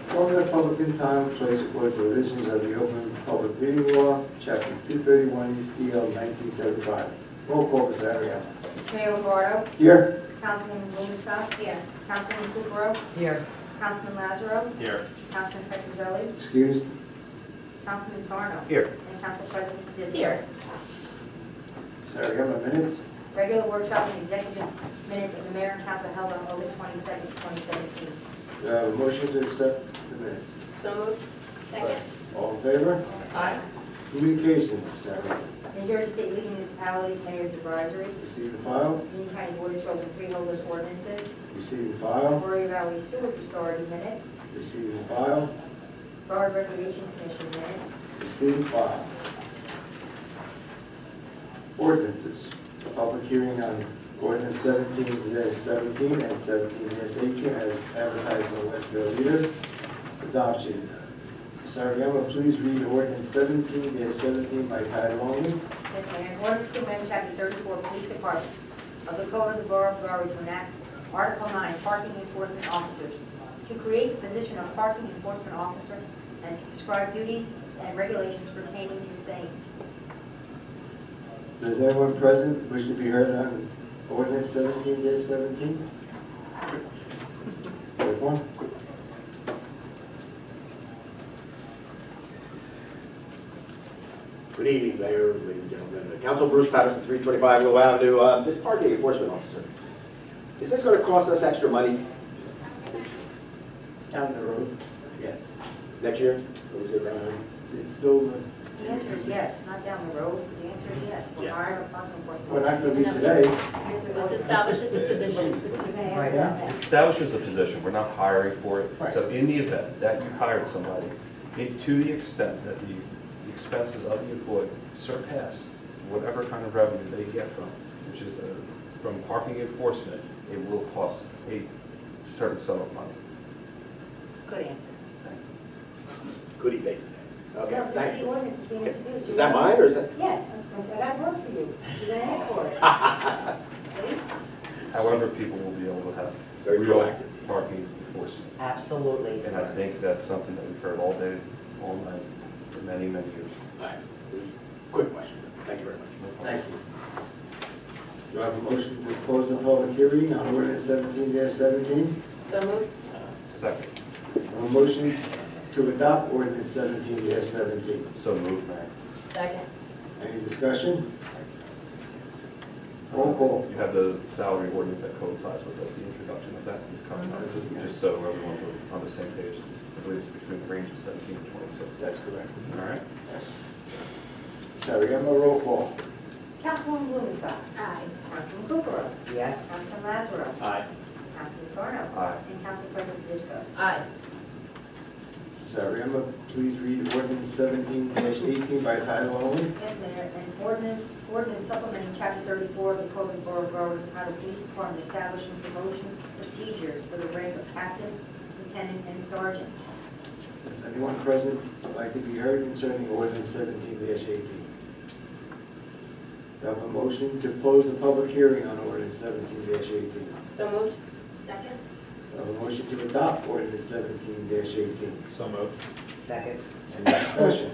Forming the public in time and place according to provisions of the Open Public Meeting Law, Chapter 231, UCL 1975. Roll call, Ms. Ariano.
Mayor Lombardo,
Here.
Councilman Blumenstock. Here. Councilman Kukrow,
Here.
Councilman Lazaro,
Here.
Councilman Petrozelli,
Excused.
Councilman Sarno.
Here.
And Council President Dizzy.
Here.
Ms. Ariano, minutes.
Regular workshop and executive minutes of the mayor and council held on August 22nd, 2017.
Do I have a motion to accept the minutes?
So moved. Second?
All in favor?
Aye.
Communications, Ms. Ariano.
New Jersey State League of Municipalities, Mayor's Advisories,
Receive and file.
Union County Board of Chosen Freeholders Ordinances,
Receive and file.
Warrior Valley Sewer Authority minutes,
Receive and file.
Borough Recreation Commission minutes,
Receive and file. Ordinances. Public hearing on ordinance 17-17 and 17-18 as advertised in the Westfield Leader. Adoption. Ms. Ariano, please read ordinance 17-17 by title only.
Yes, Mayor. In order to amend Chapter 34, Police Department of the Code of the Borough of Galway to enact Article 9, Parking Enforcement Officers, to create the position of Parking Enforcement Officer and to prescribe duties and regulations pertaining to same.
Does anyone present wish to be heard on ordinance 17-17? Take one.
Good evening, Mayor, ladies and gentlemen. Council Bruce Patterson, 325 Willow Avenue. This parking enforcement officer, is this going to cost us extra money
Down the road. Yes.
next year? Or is it,
it's still,
The answer is yes, not down the road. The answer is yes. We're
Yeah.
hiring a parking enforcement.
we're not gonna be today.
This establishes the position.
But you're gonna
Right.
answer that next.
Establishes the position, we're not hiring for it.
Right.
So in the event that you hired somebody, to the extent that the expenses of the employee surpass whatever kind of revenue they get from, which is from parking enforcement, it will cost a certain sum of money.
Good answer.
Goody basic. Okay,
No, this
thank
is the
you.
ordinance that's being introduced.
Is that mine or is that?
Yeah, I got work for you. You're gonna ask for it. See?
However, people will be able to have
Very
real
proactive.
parking enforcement.
Absolutely.
And I think that's something that we've heard all day, all night, for many, many years.
All right, it was a quick question. Thank you very much.
Thank you. Do I have a motion to close the public hearing on ordinance 17-17?
So moved?
Second.
A motion to adopt ordinance 17-17.
So moved, Mayor.
Second.
Any discussion? Roll call.
You have the salary ordinance that coincides with this, the introduction of that is coming up, just so everyone's on the same page. I believe it's between the range of 17 and 22.
That's correct.
All right?
Yes. So we got no roll call.
Councilwoman Blumenstock.
Aye.
Councilman Kukrow.
Yes.
Councilman Lazaro.
Aye.
Councilman Sarno.
Aye.
And Council President Disco.
Aye.
Sarah, please read ordinance 17-18 by title only.
Yes, Mayor, an ordinance supplementing chapter 34 of the Code of Borough of Berwick entitled Police Department Establishing Promotion Procedures for the rank of captain, lieutenant, and sergeant.
Does anyone present would like to be heard concerning ordinance 17-18? Do I have a motion to close the public hearing on ordinance 17-18?
So moved?
Second?
Do I have a motion to adopt ordinance 17-18?
So moved.
Second.
Any discussion?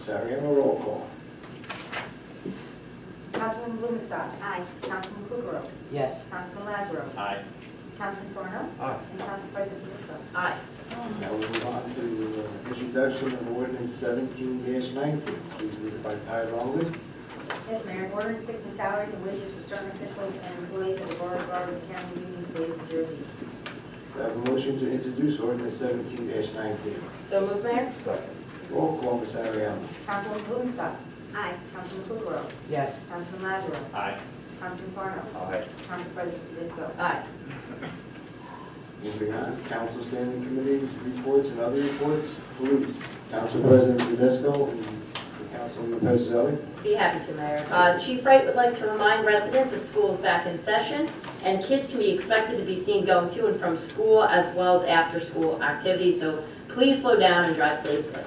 Sarah, roll call.
Councilwoman Blumenstock.
Aye.
Councilman Kukrow.
Yes.
Councilman Lazaro.
Aye.
Councilman Sarno.
Aye.
And Council President Disco.
Aye.
Now we move on to introduction of ordinance 17-19. Please read it by title only.
Yes, Mayor, an ordinance fixing salaries and wages for certain officials and employees of the Borough of Berwick and County Union State of New Jersey.
Do I have a motion to introduce ordinance 17-19?
So moved, Mayor?
Second.
Roll call, Ms. Ariano.
Councilwoman Blumenstock.
Aye.
Councilman Kukrow.
Yes.
Councilman Lazaro.
Aye.
Councilman Sarno.
Aye.
Council President Disco.
Aye.
Moving on, council standing committees, reports and other reports. Police, Council President Tedesco and Councilman Pezzelli.
Be happy to, Mayor. Chief Wright would like to remind residents that school is back in session, and kids can be expected to be seen going to and from school as well as after-school activities, so please slow down and drive safely.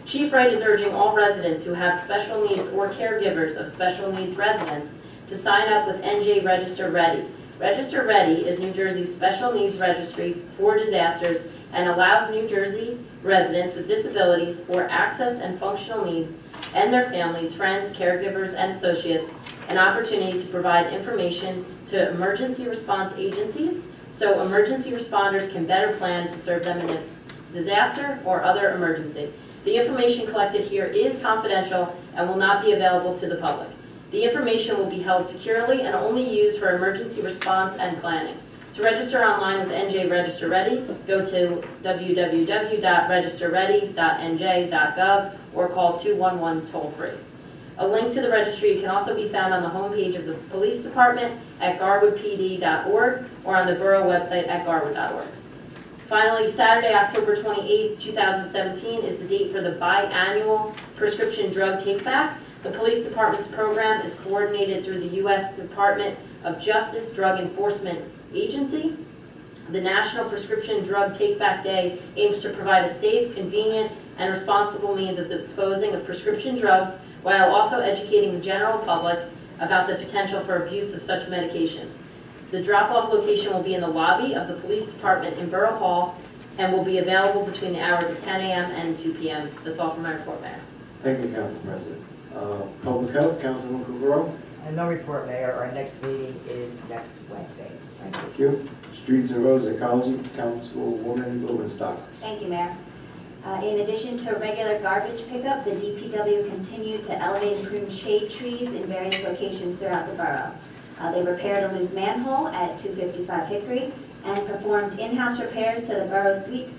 Chief Wright is urging all residents who have special needs or caregivers of special needs residents to sign up with NJ Register Ready. Register Ready is New Jersey's special needs registry for disasters and allows New Jersey residents with disabilities or access and functional needs and their families, friends, caregivers, and associates an opportunity to provide information to emergency response agencies so emergency responders can better plan to serve them in a disaster or other emergency. The information collected here is confidential and will not be available to the public. The information will be held securely and only used for emergency response and planning. To register online with NJ Register Ready, go to www.registerready.nj.gov or call 211 toll-free. A link to the registry can also be found on the homepage of the police department at garwoodpd.org or on the borough website at garwood.org. Finally, Saturday, October 28th, 2017 is the date for the biannual prescription drug take-back. The police department's program is coordinated through the U.S. Department of Justice Drug Enforcement Agency. The National Prescription Drug Take-Back Day aims to provide a safe, convenient, and responsible means of disposing of prescription drugs while also educating the general public about the potential for abuse of such medications. The drop-off location will be in the lobby of the police department in Borough Hall and will be available between the hours of 10 a.m. and 2 p.m. That's all from my report, Mayor.
Thank you, Council President. Public Health, Councilman Kukrow.
No report, Mayor. Our next meeting is next Wednesday. Thank you.
Thank you. Streets and Roads Ecology, Councilwoman Blumenstock.
Thank you, Mayor. In addition to regular garbage pickup, the DPW continued to elevate and prune shade trees in various locations throughout the borough. They repaired a loose manhole at 255 Hickory and performed in-house repairs to the borough street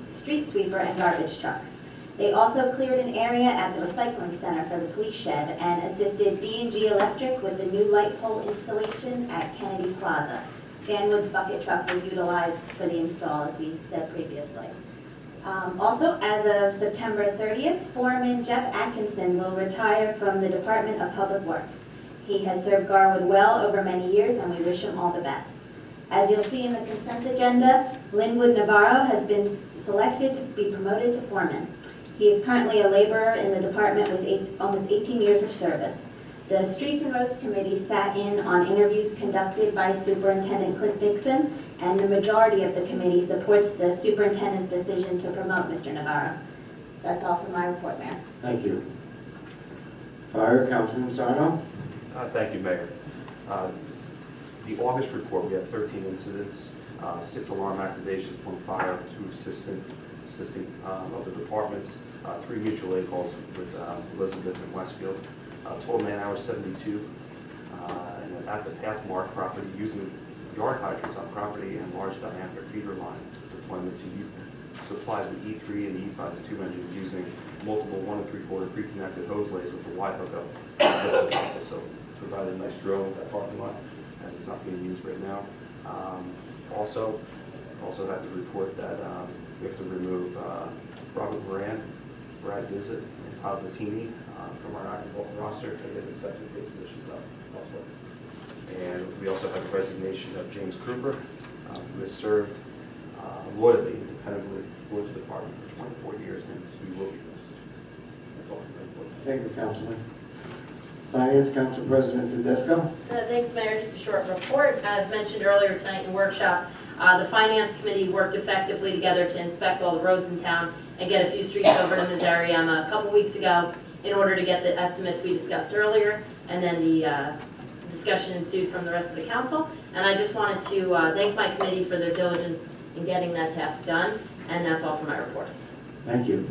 sweeper and garbage trucks. They also cleared an area at the recycling center for the police shed and assisted D&G Electric with the new light pole installation at Kennedy Plaza. Vanwood's bucket truck was utilized for the install, as we said previously. Also, as of September 30th, Foreman Jeff Atkinson will retire from the Department of Public Works. He has served Garwood well over many years, and we wish him all the best. As you'll see in the consent agenda, Linwood Navarro has been selected to be promoted to foreman. He is currently a laborer in the department with almost 18 years of service. The Streets and Roads Committee sat in on interviews conducted by Superintendent Clint Dixon, and the majority of the committee supports the superintendent's decision to promote Mr. Navarro. That's all for my report, Mayor.
Thank you. Fire, Councilman Sarno?
Thank you, Mayor. The August report, we had 13 incidents, 6 alarm activations, 1 fire, 2 assisting of the departments, 3 mutual aid calls with Elizabeth and Westfield. Total man hours 72. And at the Pathmark property, using yard hydrants on property and large diameter feeder line deployment to supply the E3 and E5, the 2 engines, using multiple 1 3/4 pre-connected hose lays with the Y hookup. So provide a nice drill with that parking lot, as it's not being used right now. Also have to report that we have to remove Robert Moran, Brad Visit, and Todd Latini from our active roster as they've accepted their positions elsewhere. And we also have the resignation of James Cooper, who has served loyally and dependably for the department for 24 years, and we will be missed. That's all for my report.
Thank you, Councilman. Finance Council President Tedesco?
Thanks, Mayor. Just a short report. As mentioned earlier tonight in the workshop, the Finance Committee worked effectively together to inspect all the roads in town and get a few streets over to Missouriama a couple weeks ago in order to get the estimates we discussed earlier, and then the discussion ensued from the rest of the council. And I just wanted to thank my committee for their diligence in getting that task done, and that's all for my report.
Thank you.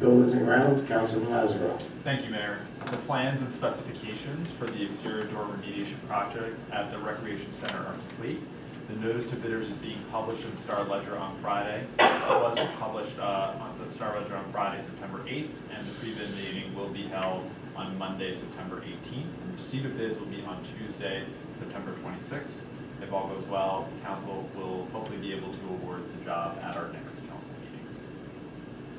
Buildings and Grounds, Councilman Lazaro.
Thank you, Mayor. The plans and specifications for the exterior door remediation project at the Recreation Center are complete. The notice to bidders is being published in the Star Ledger on Friday. It was published on the Star Ledger on Friday, September 8th, and the pre-bid meeting will be held on Monday, September 18th. And receipt of bids will be on Tuesday, September 26th. If all goes well, the council will hopefully be able to award the job at our next council meeting.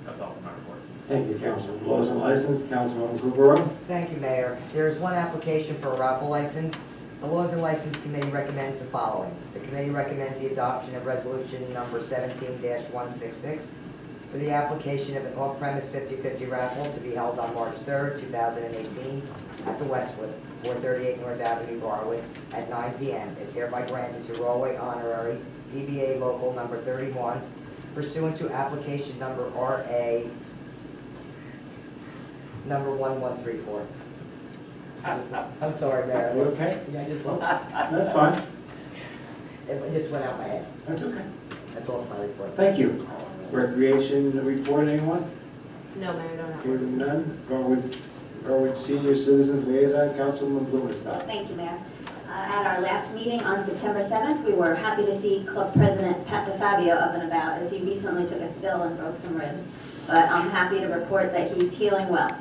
That's all for my report.
Thank you, Councilman. Laws and License, Councilman Cougaroo.
Thank you, Mayor. There is one application for a raffle license. The Laws and License Committee recommends the following. The committee recommends the adoption of resolution number 17-166 for the application of an off-premise 50/50 raffle to be held on March 3rd, 2018 at the Westwood, 438 North Avenue, Garwood, at 9 p.m. is hereby granted to Rollway Honorary DBA Local Number 31 pursuant to application number RA number 1134. I'm sorry, Mayor.
You okay?
Yeah, I just
That's fine.
it just went out my head.
That's okay.
That's all my report.
Thank you. Recreation report, anyone?
No, Mayor, don't have.
Hearing none. Garwood Senior Citizens Liaison, Councilman Blumenstock.
Thank you, Mayor. At our last meeting on September 7th, we were happy to see Club President Pat DeFabio up and about, as he recently took a spill and broke some ribs. But I'm happy to report that he's healing well.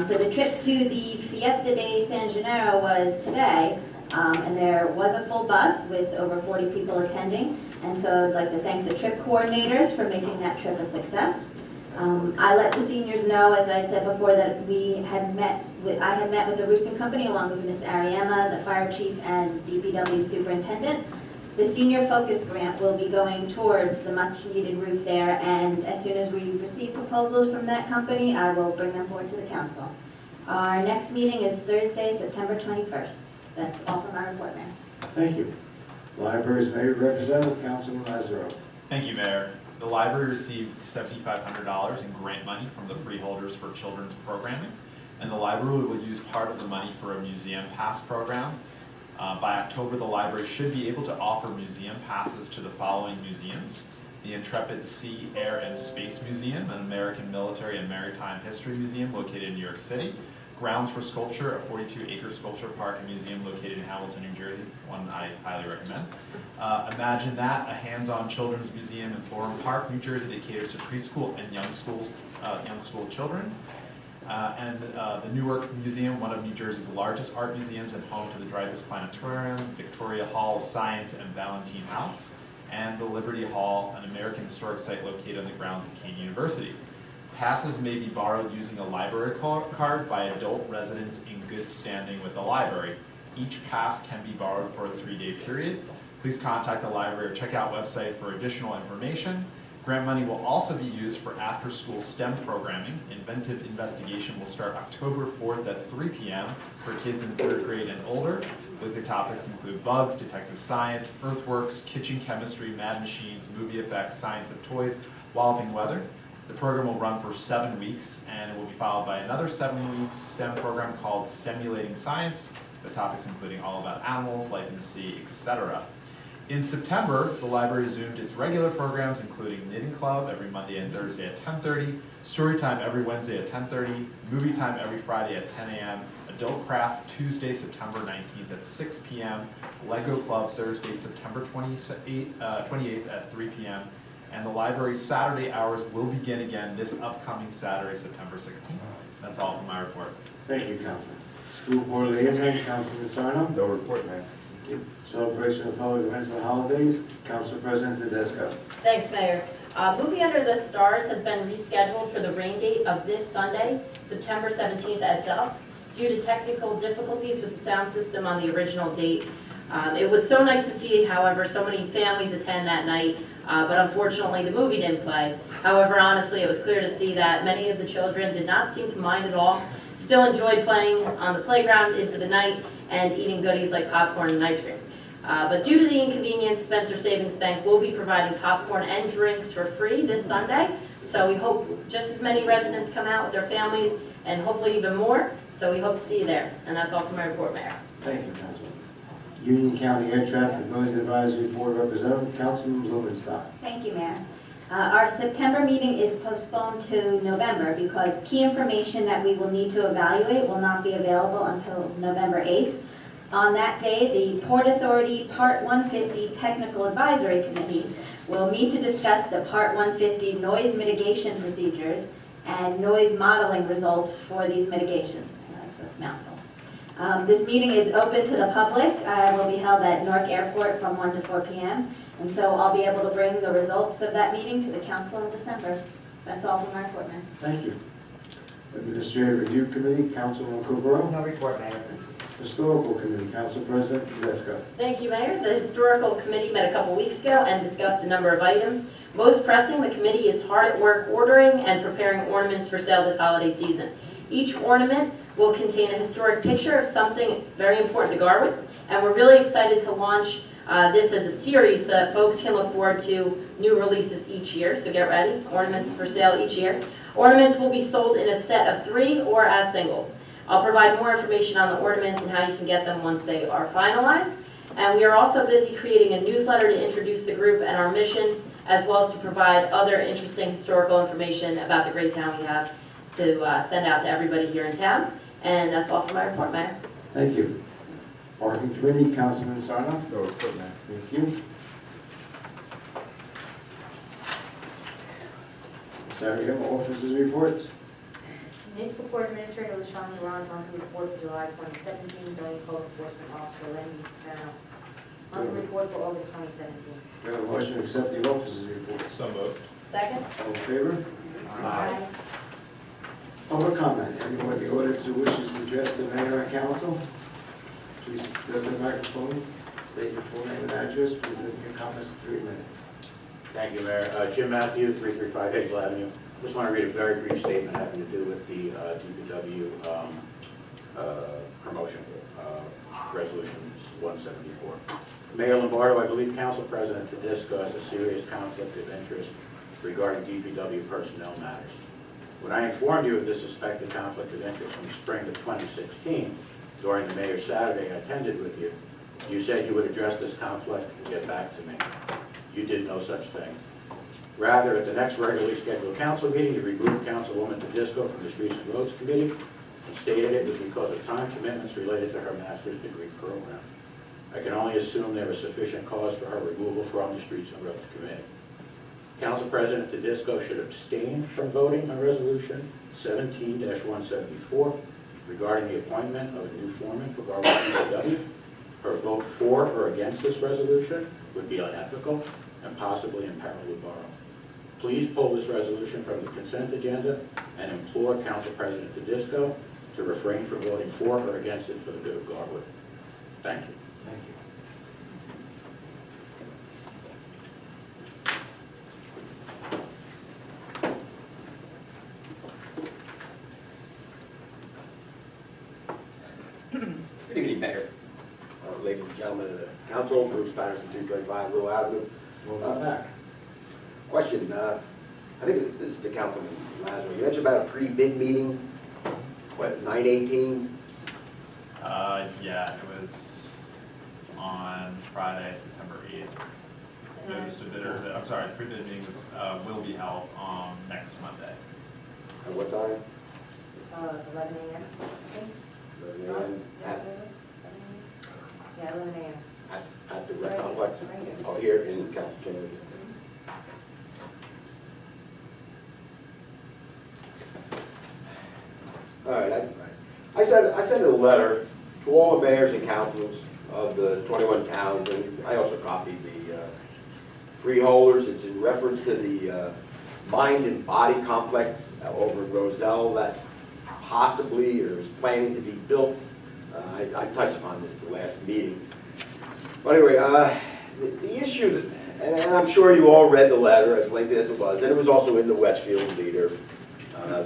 So the trip to the Fiesta de San Gennaro was today, and there was a full bus with over 40 people attending. And so I'd like to thank the trip coordinators for making that trip a success. I let the seniors know, as I had said before, that I had met with the roofing company along with Ms. Ariema, the fire chief, and DPW superintendent. The senior focus grant will be going towards the much needed roof there, and as soon as we receive proposals from that company, I will bring them forward to the council. Our next meeting is Thursday, September 21st. That's all from my report, Mayor.
Thank you. Libraries May Representative, Councilman Lazaro.
Thank you, Mayor. The library received $7,500 in grant money from the freeholders for children's programming, and the library will use part of the money for a museum pass program. By October, the library should be able to offer museum passes to the following museums: the Intrepid Sea, Air, and Space Museum, an American Military and Maritime History Museum located in New York City, Grounds for Sculpture, a 42-acre sculpture park and museum located in Hamilton, New Jersey, one I highly recommend. Imagine That, a hands-on children's museum in Florham Park, New Jersey, that caters to preschool and young school children. And the Newark Museum, one of New Jersey's largest art museums and home to the Dreyfus Planetarium, Victoria Hall of Science and Ballantine House, and the Liberty Hall, an American historic site located on the grounds of Kean University. Passes may be borrowed using a library card by adult residents in good standing with the library. Each pass can be borrowed for a 3-day period. Please contact the library or check out website for additional information. Grant money will also be used for after-school STEM programming. Inventive Investigation will start October 4th at 3 p.m. for kids in 3rd grade and older. Weekly topics include bugs, detective science, earthworks, kitchen chemistry, mad machines, movie effects, science of toys, walloping weather. The program will run for 7 weeks, and it will be followed by another 7 weeks STEM program called Stimulating Science, with topics including all about animals, life in the sea, etc. In September, the library resumed its regular programs, including Knitting Club every Monday and Thursday at 10:30, Story Time every Wednesday at 10:30, Movie Time every Friday at 10 a.m., Adult Craft Tuesday, September 19th at 6 p.m., Lego Club Thursday, September 28th at 3 p.m., and the library's Saturday hours will begin again this upcoming Saturday, September 16th. That's all for my report.
Thank you, Councilman. School Board Liaison, Councilman Sarno.
No report, Mayor.
Thank you. Celebration of public events and holidays, Council President Tedesco.
Thanks, Mayor. Movie Under the Stars has been rescheduled for the rain date of this Sunday, September 17th at dusk, due to technical difficulties with the sound system on the original date. It was so nice to see, however, so many families attend that night, but unfortunately the movie didn't play. However, honestly, it was clear to see that many of the children did not seem to mind at all, still enjoyed playing on the playground into the night and eating goodies like popcorn and ice cream. But due to the inconvenience, Spencer Savings Bank will be providing popcorn and drinks for free this Sunday. So we hope just as many residents come out with their families and hopefully even more. So we hope to see you there. And that's all for my report, Mayor.
Thank you, Councilman. Union County Air Traffic Noise Advisory Board Representative, Councilman Blumenstock.
Thank you, Mayor. Our September meeting is postponed to November because key information that we will need to evaluate will not be available until November 8th. On that day, the Port Authority Part 150 Technical Advisory Committee will meet to discuss the Part 150 noise mitigation procedures and noise modeling results for these mitigations. That's a mouthful. This meeting is open to the public. It will be held at Newark Airport from 1 to 4 p.m. And so I'll be able to bring the results of that meeting to the council in December. That's all from my report, Mayor.
Thank you. Administrative Review Committee, Councilman Kubrow.
No report, Mayor.
Historical Committee, Council President Tedesco.
Thank you, Mayor. The Historical Committee met a couple weeks ago and discussed a number of items. Most pressing, the committee is hard at work ordering and preparing ornaments for sale this holiday season. Each ornament will contain a historic picture of something very important to Garwood, and we're really excited to launch this as a series so that folks can look forward to new releases each year, so get ready, ornaments for sale each year. Ornaments will be sold in a set of 3 or as singles. I'll provide more information on the ornaments and how you can get them once they are finalized. And we are also busy creating a newsletter to introduce the group and our mission, as well as to provide other interesting historical information about the great town we have to send out to everybody here in town. And that's all for my report, Mayor.
Thank you. Parking Committee, Councilman Sarno.
No report, Mayor.
Thank you. Saturday, officers' reports.
Municipal Court Administrator LaShawn Duran on the report for July 2017, zoning code enforcement officer Lenny Spano on the report for August 2017.
Do you have a motion to accept the officers' reports?
So moved.
Second?
All in favor?
Aye.
Public comment. Anyone in the audience who wishes to address the mayor and council, please step to the microphone, state your full name and address, present your comments in 3 minutes.
Thank you, Mayor. Jim Matthew, 335 Hazel Avenue. Just want to read a very brief statement having to do with the DPW promotion, Resolution 174. Mayor Lombardo, I believe Council President Tedesco has a serious conflict of interest regarding DPW personnel matters. When I informed you of this suspected conflict of interest in the spring of 2016, during the Mayor's Saturday I attended with you, you said you would address this conflict and get back to me. You did no such thing. Rather, at the next regularly scheduled council meeting, you removed Councilwoman Tedesco from the Streets and Roads Committee and stated it was because of time commitments related to her master's degree program. I can only assume there was sufficient cause for her removal from the Streets and Roads Committee. Council President Tedisco should abstain from voting on Resolution 17-174 regarding the appointment of a new foreman for Garwood DPW. Her vote for or against this resolution would be unethical and possibly imperil the borough. Please pull this resolution from the consent agenda and implore Council President Tedisco to refrain from voting for or against it for the good of Garwood. Thank you.
Thank you.
Good evening, Mayor. Ladies and gentlemen of the council, Bruce Patterson, 225 Little Avenue.
Welcome back.
Question, I think this is to Councilman Lazar. You mentioned about a pre-bid meeting, what, 9/18?
Yeah, it was on Friday, September 8th. Notice to bidders, I'm sorry, the pre-bid meeting will be held on next Monday.
At what time?
11 a.m.
11 a.m.
Yeah, 11 a.m.
At the rec complex?
Right here.
Oh, here in council chamber. All right, I sent a letter to all the mayors and councils of the 21 towns, and I also copied the freeholders. It's in reference to the mind and body complex over in Roselle that possibly or is planning to be built. I touched upon this the last meeting. But anyway, the issue, and I'm sure you all read the letter, as lengthy as it was, and it was also in the Westfield Leader.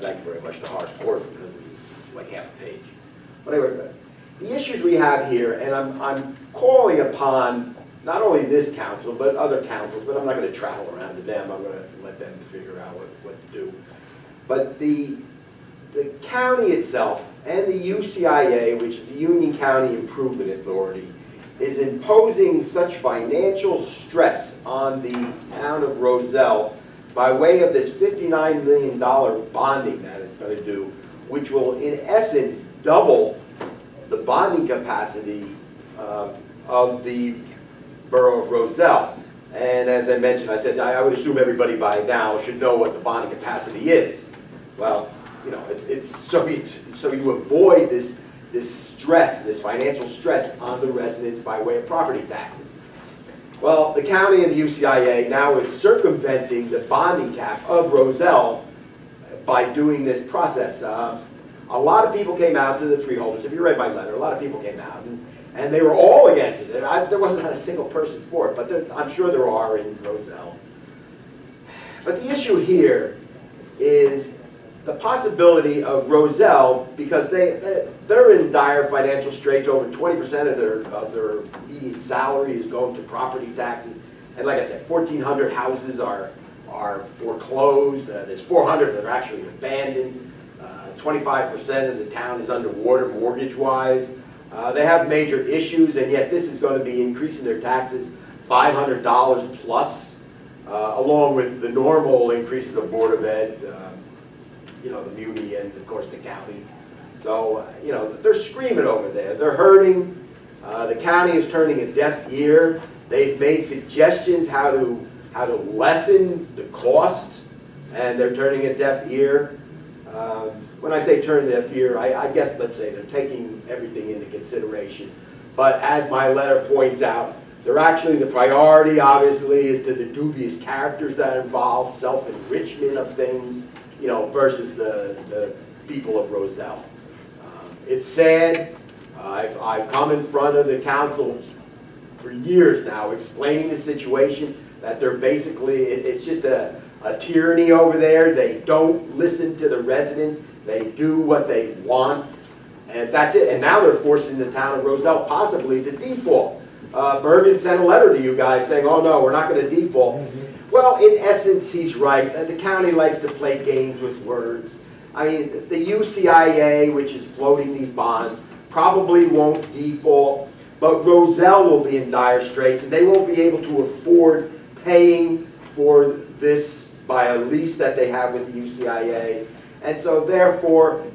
Thank you very much to Horace Court, because it was like half a page. But anyway, the issues we have here, and I'm calling upon not only this council, but other councils, but I'm not going to travel around to them. I'm going to let them figure out what to do. But the county itself and the UCIA, which is the Union County Improvement Authority, is imposing such financial stress on the town of Roselle by way of this $59 million bonding that it's going to do, which will in essence double the bonding capacity of the borough of Roselle. And as I mentioned, I said I would assume everybody by now should know what the bonding capacity is. Well, you know, it's so you avoid this stress, this financial stress on the residents by way of property taxes. Well, the county and the UCIA now is circumventing the bonding cap of Roselle by doing this process. A lot of people came out to the freeholders. If you read my letter, a lot of people came out, and they were all against it. There wasn't a single person for it, but I'm sure there are in Roselle. But the issue here is the possibility of Roselle, because they're in dire financial straits. Over 20% of their median salary is going to property taxes. And like I said, 1,400 houses are foreclosed. There's 400 that are actually abandoned. 25% of the town is underwater mortgage-wise. They have major issues, and yet this is going to be increasing their taxes $500 plus, along with the normal increases of Board of Ed, you know, the muni and of course the county. So, you know, they're screaming over there. They're hurting. The county is turning a deaf ear. They've made suggestions how to lessen the cost, and they're turning a deaf ear. When I say turn a deaf ear, I guess let's say they're taking everything into consideration. But as my letter points out, they're actually, the priority obviously is to the dubious characters that are involved, self-enrichment of things, you know, versus the people of Roselle. It's sad. I've come in front of the council for years now explaining the situation, that they're basically, it's just a tyranny over there. They don't listen to the residents. They do what they want, and that's it. And now they're forcing the town of Roselle possibly to default. Bergen sent a letter to you guys saying, oh no, we're not going to default. Well, in essence, he's right. The county likes to play games with words. I mean, the UCIA, which is floating these bonds, probably won't default, but Roselle will be in dire straits, and they won't be able to afford paying for this by a lease that they have with the UCIA. And so therefore,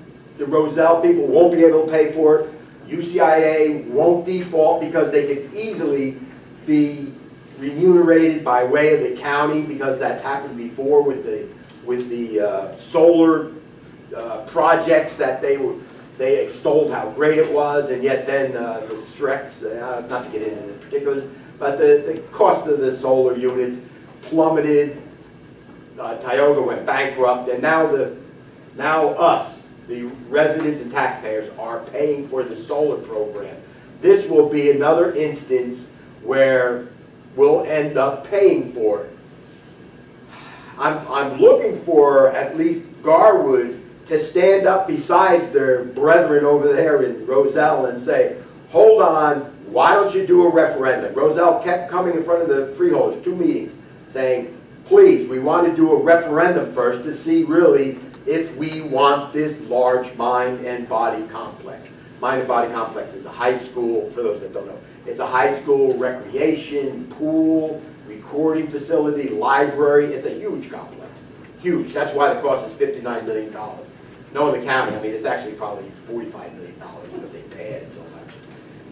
the Roselle people won't be able to pay for it. UCIA won't default because they could easily be remunerated by way of the county, because that's happened before with the solar projects that they extolled how great it was, and yet then the SRECs, not to get into the particulars, but the cost of the solar units plummeted. Tioga went bankrupt, and now us, the residents and taxpayers, are paying for the solar program. This will be another instance where we'll end up paying for it. I'm looking for at least Garwood to stand up besides their brethren over there in Roselle and say, hold on, why don't you do a referendum? Roselle kept coming in front of the freeholders, 2 meetings, saying, please, we want to do a referendum first to see really if we want this large mind and body complex. Mind and body complex is a high school, for those that don't know, it's a high school recreation, pool, recording facility, library. It's a huge complex, huge. That's why the cost is $59 million. Knowing the county, I mean, it's actually probably $45 million, but they pay it so much.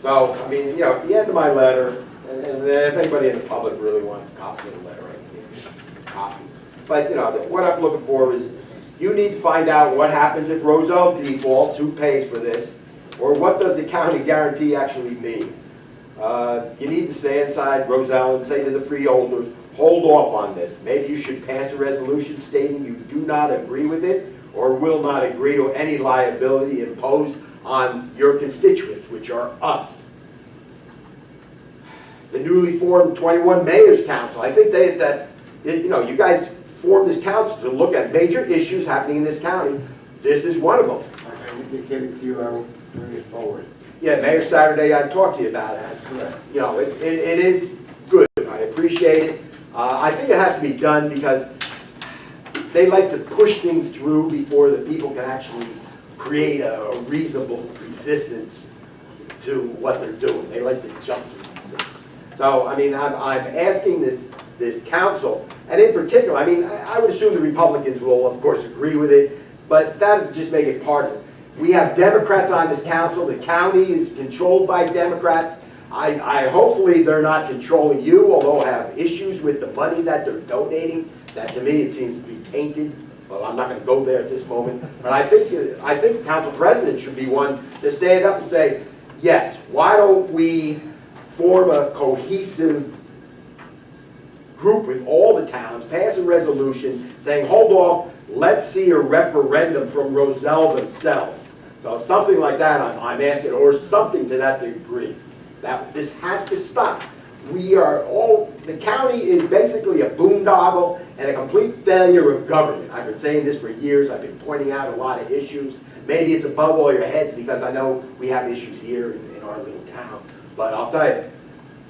So, I mean, you know, at the end of my letter, and if anybody in the public really wants a copy of the letter, I can give you a copy. But, you know, what I'm looking for is, you need to find out what happens if Roselle defaults, who pays for this, or what does the county guarantee actually mean? You need to say inside Roselle and say to the freeholders, hold off on this. Maybe you should pass a resolution stating you do not agree with it or will not agree to any liability imposed on your constituents, which are us. The newly formed 21 Mayors Council, I think you know, you guys formed this council to look at major issues happening in this county. This is one of them.
I indicated to you I will bring it forward.
Yeah, Mayor Saturday, I talked to you about it.
That's correct.
You know, it is good. I appreciate it. I think it has to be done because they like to push things through before the people can actually create a reasonable resistance to what they're doing. They like to jump through these things. So, I mean, I'm asking this council, and in particular, I mean, I would assume the Republicans will, of course, agree with it, but that would just make it part of it. We have Democrats on this council. The county is controlled by Democrats. I hopefully they're not controlling you, although I have issues with the money that they're donating. That to me it seems to be tainted. Well, I'm not going to go there at this moment. But I think council president should be one to stand up and say, yes, why don't we form a cohesive group with all the towns, pass a resolution saying, hold off, let's see a referendum from Roselle themselves. So something like that I'm asking, or something to that degree. That this has to stop. The county is basically a boondoggle and a complete failure of government. I've been saying this for years. I've been pointing out a lot of issues. Maybe it's above all your heads because I know we have issues here in our little town. But I'll tell you,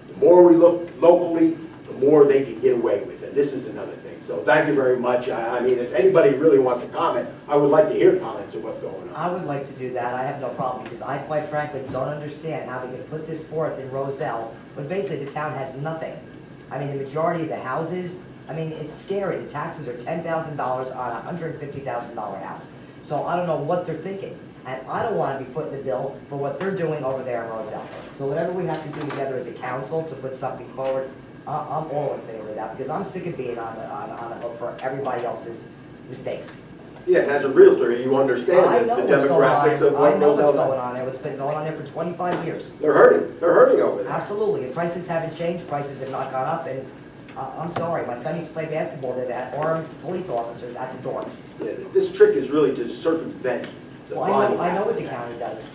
the more we look locally, the more they can get away with it. This is another thing. So thank you very much. I mean, if anybody really wants to comment, I would like to hear comments of what's going on.
I would like to do that. I have no problem because I quite frankly don't understand how we can put this forth in Roselle when basically the town has nothing. I mean, the majority of the houses, I mean, it's scary. The taxes are $10,000 on a $150,000 house. So I don't know what they're thinking. And I don't want to be footing the bill for what they're doing over there in Roselle. So whatever we have to do together as a council to put something forward, I'm all in favor of that because I'm sick of being on the hook for everybody else's mistakes.
Yeah, and as a realtor, you understand
I
the
know what's going
demographics of
on.
what
I know what's
goes
going
on.
on there. It's been going on there for 25 years.
They're hurting over there.
Absolutely, and prices haven't changed, prices have not gone up, and I'm sorry, my son used to play basketball there, that armed police officers at the door.
Yeah, this trick is really to circumvent the
Well,
body.
I know what the county does.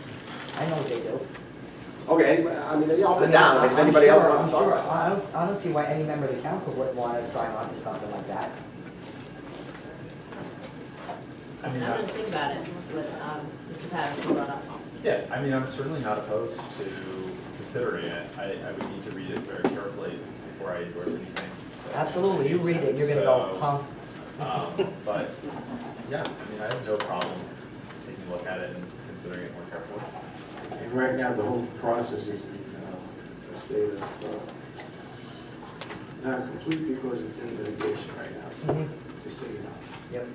I know what they do.
Okay, I mean, I'll
I
sit
mean,
down, if
I'm
anybody else
sure-
wants to
I'm
talk
sure,
about it.
I don't see why any member of the council wouldn't want to sign on to something like that.
I mean,
I'm gonna think about it with Mr. Patterson brought up.
yeah, I mean, I'm certainly not opposed to considering it. I would need to read it very carefully before I endorse anything.
Absolutely, you read it, you're gonna go, huh?
But, yeah, I mean, I have no problem taking a look at it and considering it more carefully.
And right now, the whole process is in a state of, not complete because it's in litigation right now, so
Mhm.
just so you know.
Yep.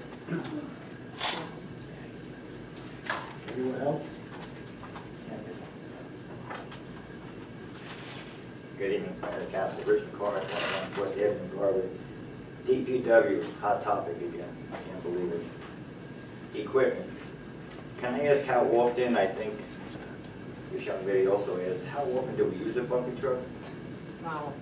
Anyone else?
Good evening, Council Rich McCormick, 114th Avenue, Garwood. DPW, hot topic again, I can't believe it. Equipment. Can I ask how often, I think this young lady also asked, how often do we use a bucket truck?
Wow.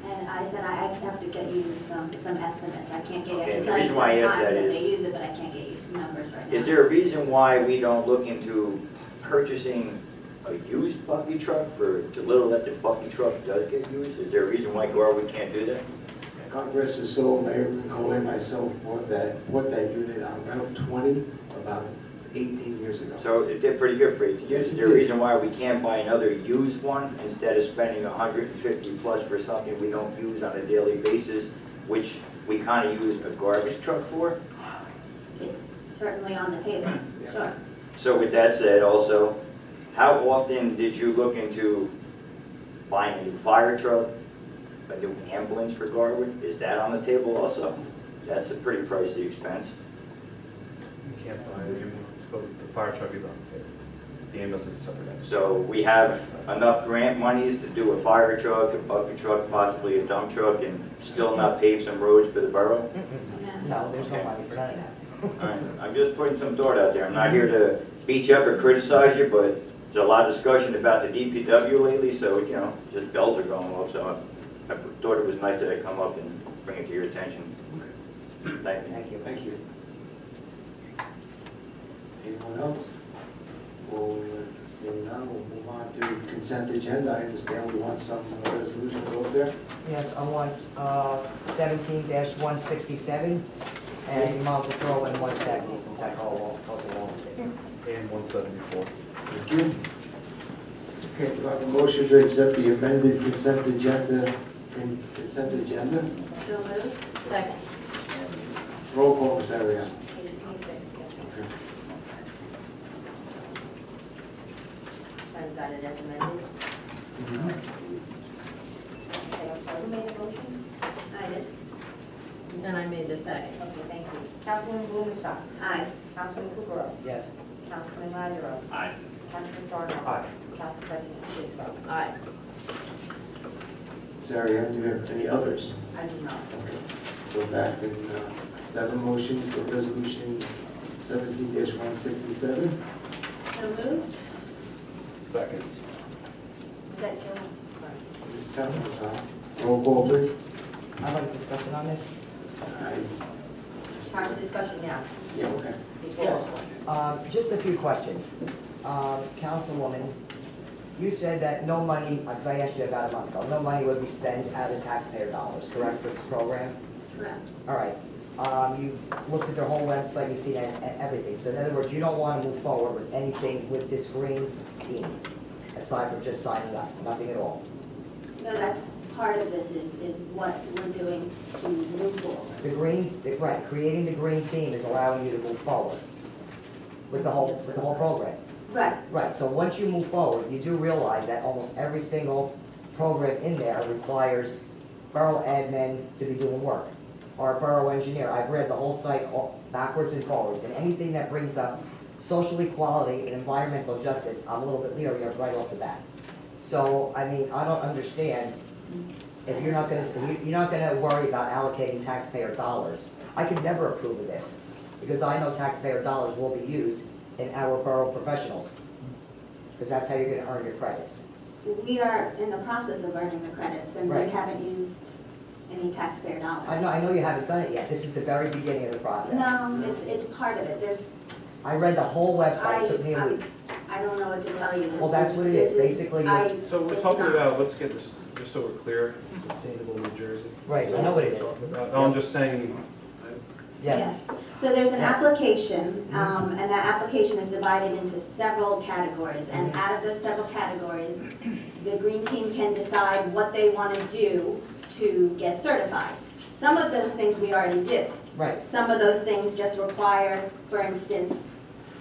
And I said I have to get you some estimates. I can't get you, I
Okay,
can
the
tell you
reason why I asked
sometimes
that
that
is-
they use it, but I can't get you numbers right now.
Is there a reason why we don't look into purchasing a used bucket truck for the little that the bucket truck does get used? Is there a reason why Garwood can't do that?
Congress is so, Mayor Nicole and myself bought that unit on Route 20 about 18 years ago.
So they're pretty good for it.
Yes,
Is
it
there a
is.
reason why we can't buy another used one instead of spending 150 plus for something we don't use on a daily basis, which we kind of use a garbage truck for?
It's certainly on the table,
Yeah.
sure.
So with that said also, how often did you look into buying a new fire truck, a new ambulance for Garwood? Is that on the table also? That's a pretty pricey expense.
You can't buy the ambulance, but the fire truck is on the table. The ambulance is a separate item.
So we have enough grant monies to do a fire truck, a bucket truck, possibly a dump truck, and still not pave some roads for the borough?
No, there's no
Okay.
money for none of that.
All right, I'm just putting some thought out there. I'm not here to beat you up or criticize you, but there's a lot of discussion about the DPW lately, so, you know, just bells are going off, so I thought it was nice that I come up and bring it to your attention. Thank you.
Thank you.
Thank you. Anyone else? Well, seeing none, we'll move on to consent agenda. I understand we want some resolutions over there.
Yes, I want 17-167, and you might as well throw in 170 since that goes along with it.
And 174.
Thank you. Okay, do I have a motion to accept the amended consent agenda?
So moved.
Second.
Roll call, Ms. Ariano.
I've got it as amended. Okay, I'm sorry, who made the motion?
I did.
And I made the second.
Okay, thank you. Councilman Blumenstock.
Aye.
Councilman Kukrow.
Yes.
Councilman Lazaro.
Aye.
Councilman Sarno.
Aye.
Council President Sisko.
Aye.
Ms. Ariano, do you have any others?
I do not.
Okay. Go back and have a motion for resolution 17-167.
So moved.
Second.
Is that Joe? Sorry.
Councilman Sal. Roll call, please.
I'd like discussion on this.
Time for discussion now.
Yeah, okay.
Before.
Just a few questions. Councilwoman, you said that no money, because I asked you about a month ago, no money would be spent out of taxpayer dollars, correct, for this program?
Correct.
All right. You looked at their whole website, you've seen everything. So in other words, you don't want to move forward with anything with this green team, aside from just signing up, nothing at all.
No, that's part of this is what we're doing to move forward.
Right, creating the green team is allowing you to move forward with the whole program.
Right.
Right, so once you move forward, you do realize that almost every single program in there requires borough admin to be doing work, or a borough engineer. I've read the whole site backwards and forwards, and anything that brings up social equality and environmental justice, I'm a little bit leery of right off the bat. So, I mean, I don't understand, if you're not gonna worry about allocating taxpayer dollars. I could never approve of this, because I know taxpayer dollars will be used in our borough professionals, because that's how you're gonna earn your credits.
We are in the process of earning the credits, and we
Right.
haven't used any taxpayer dollars.
I know you haven't done it yet, this is the very beginning of the process.
No, it's part of it. There's,
I read the whole website, it took me a week.
I don't know what to tell you.
Well, that's what it is. Basically,
So we're
it's
talking
not.
about, let's get this, just so we're clear, Sustainable New Jersey.
Right, I know what it is.
No, I'm just saying,
Yes,
Yeah. So there's an
Yes.
application, and that application is divided into several categories. And
Mm-hmm.
out of those several categories, the green team can decide what they want to do to get certified. Some of those things we already do.
right.
Some of those things just require, for instance,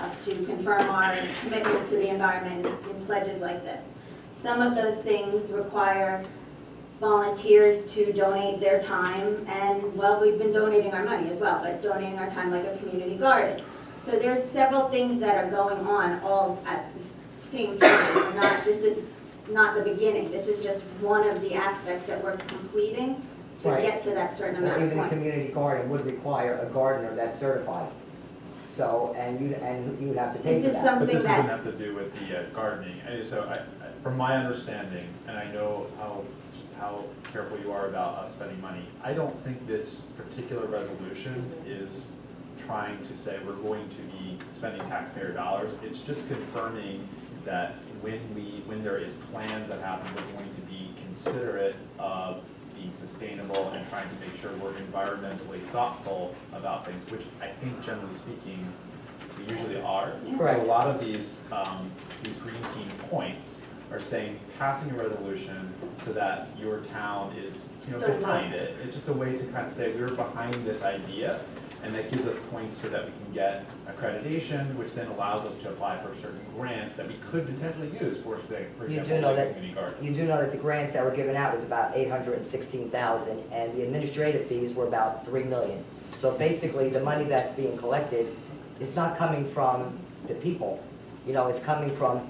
us to confirm our commitment to the environment in pledges like this. Some of those things require volunteers to donate their time, and, well, we've been donating our money as well, but donating our time like a community garden. So there's several things that are going on all at the same time. This is not the beginning. This is just one of the aspects that we're completing to
Right.
get to that certain
Well,
amount of
even a
points.
community garden would require a gardener that's certified. So, and you'd have to pay
This
for
is
that.
But
something
this doesn't
that,
have to do with the gardening. From my understanding, and I know how careful you are about us spending money, I don't think this particular resolution is trying to say we're going to be spending taxpayer dollars. It's just confirming that when there is plans that happen, we're going to be considerate of being sustainable and trying to make sure we're environmentally thoughtful about things, which I think generally speaking, we usually are.
Correct.
So a lot of these green team points are saying passing a resolution so that your town is, behind it. It's just a way to kind of say we're behind this idea, and that gives us points so that we can get accreditation, which then allows us to apply for certain grants that we could potentially use for
You
example,
do know
like
that,
community garden.
you do know that the grants that were given out was about 816,000, and the administrative fees were about 3 million. So basically, the money that's being collected is not coming from the people. It's coming from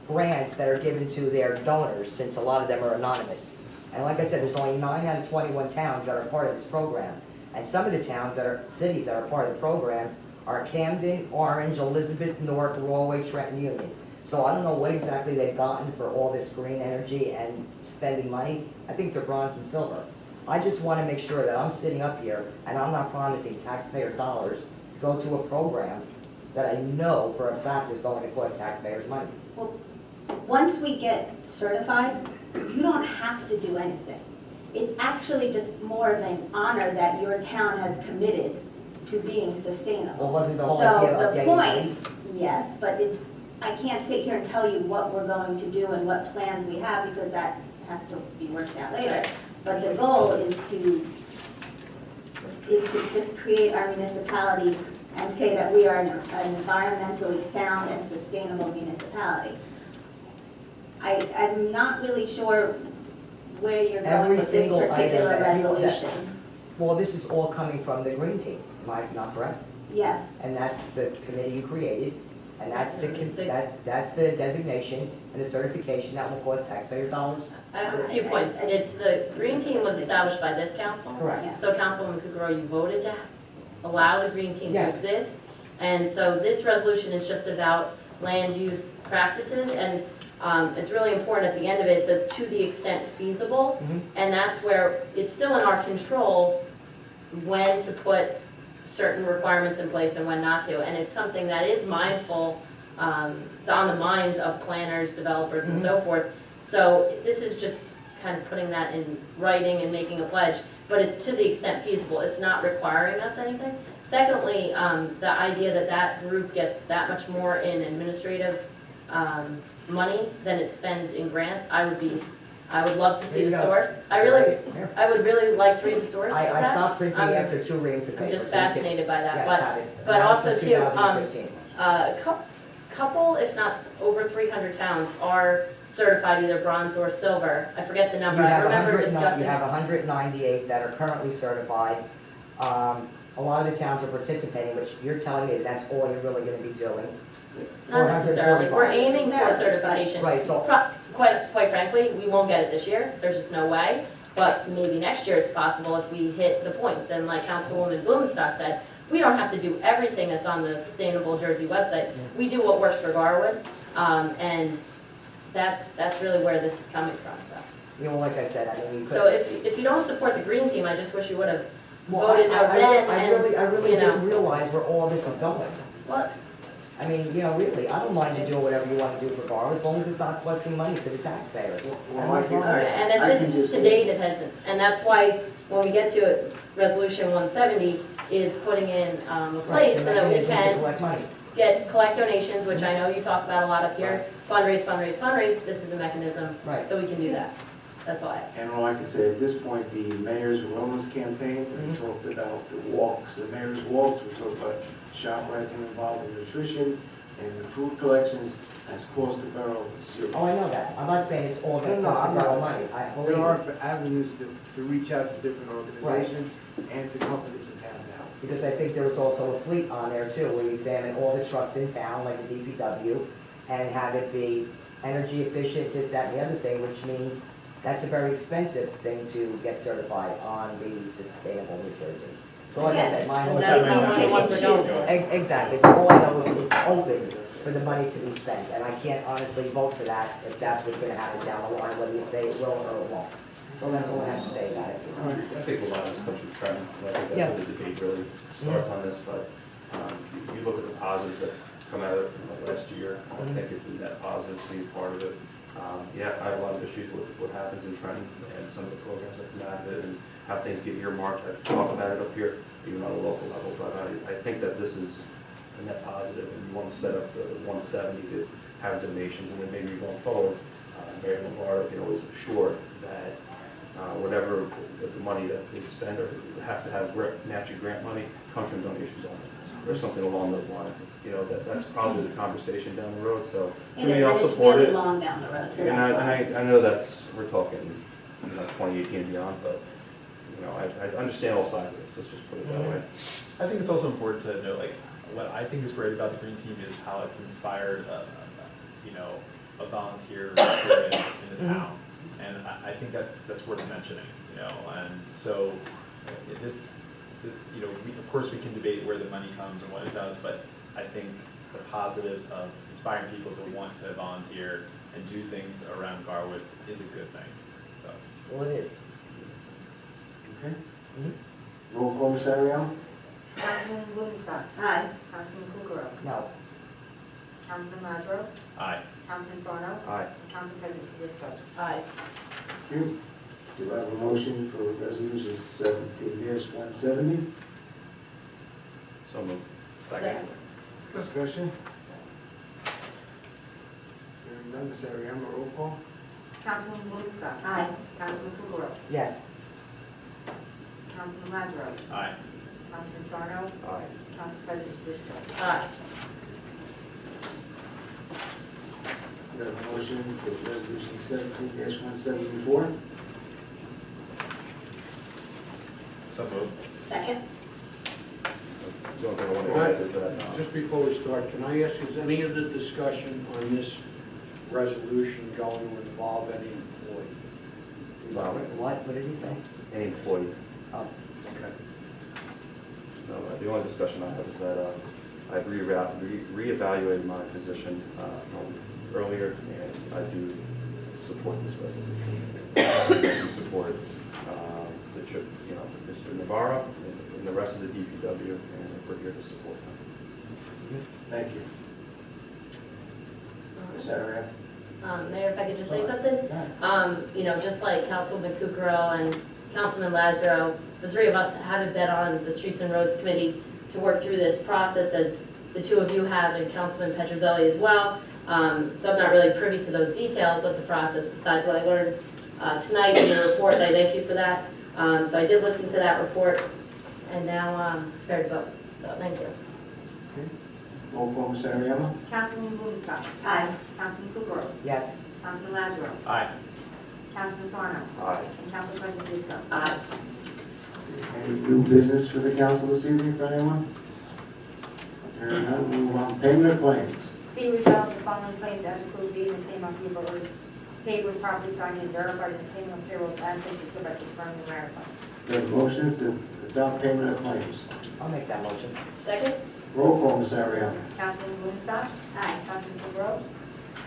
grants that are given to their donors, since a lot of them are anonymous. And like I said, there's only 9 out of 21 towns that are part of this program. And some of the cities that are part of the program are Camden, Orange, Elizabeth, Newark, Rawley, Trenton, Union. So I don't know what exactly they've gotten for all this green energy and spending money. I think they're bronze and silver. I just want to make sure that I'm sitting up here and I'm not promising taxpayer dollars to go to a program that I know for a fact is going to cost taxpayers money.
well, once we get certified, you don't have to do anything. It's actually just more of an honor that your town has committed to being sustainable.
Well, wasn't the whole idea about
So the
getting money?
point, yes, but I can't sit here and tell you what we're going to do and what plans we have, because that has to be worked out later. But the goal is to just create our municipality and say that we are an environmentally sound and sustainable municipality. I'm not really sure where you're going
Every
with this
single item
particular
that you-
resolution.
Well, this is all coming from the green team, am I not correct?
Yes.
And that's the committee you created, and that's the designation and the certification that will cost taxpayer dollars?
I have a few points. It's the green team was established by this council.
Correct.
So Councilwoman Kukrow, you voted to allow the green team to
Yes.
exist. And so this resolution is just about land use practices, and it's really important at the end of it, it says to the extent feasible.
Mhm.
And that's where it's still in our control when to put certain requirements in place and when not to. And it's something that is mindful, it's on the minds of planners, developers, and so forth. So this is just kind of putting that in writing and making a pledge, but it's to the extent feasible. It's not requiring us anything. Secondly, the idea that that group gets that much more in administrative money than it spends in grants, I would love to see
There you
the
go.
source.
Here.
I would really like to read the source of
I
that.
stopped printing
I'm-
after 2 reams of paper.
I'm just
so you can-
fascinated by that,
Yes,
but,
have it.
but
And that was
also
in
too,
2015.
couple, if not over 300 towns are certified either bronze or silver. I forget the number,
You
I
have
remember
109
discussing.
You have 198 that are currently certified. A lot of the towns are participating, which you're telling me that's all you're really gonna be doing.
Not necessarily, we're
445.
aiming for certification.
Right, so,
Quite frankly, we won't get it this year, there's just no way. But maybe next year it's possible if we hit the points. And like Councilwoman Blumenstock said, we don't have to do everything that's on the Sustainable Jersey website. We do what works for Garwood, and that's really where this is coming from, so.
like I said, I mean, you could.
So if you don't support the green team, I just wish you would have
Well,
voted no then,
I
and,
really
you know.
didn't realize where all this is going.
Well,
I mean, really, I don't mind you doing whatever you want to do for Gar, as long as it's not costing money to the taxpayers.
Well, I can-
okay, and
I
at
can
this,
just-
to date, it hasn't. And that's why, when we get to it, Resolution 170 is putting in a place so that we
Mechanism to
can
collect money.
collect donations, which I know you talk about a lot up here, fundraise, this is a mechanism,
Right.
so we can do that. That's all I have.
And all I can say at this point, the mayor's wellness campaign, we talked about the walks, the mayor's walks, we talked about ShopRite involved in nutrition and the food collections has cost the borough zero.
Oh, I know that. I'm not saying it's all gonna
No,
cost
I'm
the borough
not.
money. I believe
There are
it.
avenues to reach out to different organizations and to companies in town to help.
because I think there was also a fleet on there too, where you examine all the trucks in town, like the DPW, and have it be energy efficient, this, that, and the other thing, which means that's a very expensive thing to get certified on the Sustainable New Jersey. So like I said, my whole.
And that's not one of the ones we're going for.
Exactly, but all I know is it's open for the money to be spent, and I can't honestly vote for that if that's what's gonna happen down the line, whether you say it will or it won't. So that's all I have to say about it.
I think a lot of this comes from trend, and I think
Yeah.
that's where the debate really starts on this, but you look at the positives that's come out of last year, I think it's a net positive to be part of it. Yeah, I have a lot of issues with what happens in Trenton and some of the programs that come out of it and how things get earmarked. I talk about it up here, even on a local level, but I think that this is a net positive, and you want to set up the 170 to have donations, and then maybe going forward, Mayor Lombardo can always assure that whatever the money that they spend, or it has to have matching grant money, comes from donations only, or something along those lines. You know, that's probably the conversation down the road, so to me, I'll support it.
It's really long down the road, so
And
that's why.
I know we're talking, 2018 and beyond, but, I understand all sides of this, let's just put it that way.
I think it's also important to note, like, what I think is great about the Green Team is how it's inspired, a volunteer spirit in the town. And I think that's worth mentioning, and so this, of course, we can debate where the money comes and what it does, but I think the positives of inspiring people to want to volunteer and do things around Garwood is a good thing, so.
Well, it is.
Okay. Roll call, Ms. Ariel?
Councilman Blumenstock.
Aye.
Councilman Kukrow.
No.
Councilman Lazaro.
Aye.
Councilman Sarno.
Aye.
And Council President Fusco.
Aye.
Thank you. Do I have a motion for resolution 17-170?
So moved.
Second.
Discussion? Hearing none, Ms. Ariel, roll call?
Councilman Blumenstock.
Aye.
Councilman Kukrow.
Yes.
Councilman Lazaro.
Aye.
Councilman Sarno.
Aye.
Council President Fusco.
Aye.
Do I have a motion for resolution 17-174?
So moved.
Second?
The only thing I want to add is that,
Just before we start, can I ask, is any of the discussion on this resolution going to involve any employee?
What did he say?
any employee.
Oh,
Okay.
No, the only discussion I have is that I've reevaluated my position earlier, and I do support this resolution. I do support Mr. Navarro and the rest of the DPW, and we're here to support them.
Thank you. Ms. Ariel?
Mayor, if I could just say something? Just like Councilman Kukrow and Councilman Lazaro, the three of us haven't been on the Streets and Roads Committee to work through this process as the two of you have, and Councilman Petrozelli as well. So I'm not really privy to those details of the process besides what I learned tonight in your report, and I thank you for that. So I did listen to that report, and now prepared to vote. So thank you.
Okay. Roll call, Ms. Ariel?
Councilman Blumenstock.
Aye.
Councilman Kukrow.
yes.
Councilman Lazaro.
Aye.
Councilman Sarno.
Aye.
And Council President Fusco.
Aye.
Any new business for the council this evening, for anyone? Hearing none, move on. Payment of claims.
Be resolved, the following claims as approved being the same on people paid with property signed and verified in the payment of payrolls as such is hereby confirmed and ratified.
Do you have a motion to adopt payment of claims?
I'll make that motion.
Second?
Roll call, Ms. Ariel.
Councilman Blumenstock. Aye. Councilman Kukrow.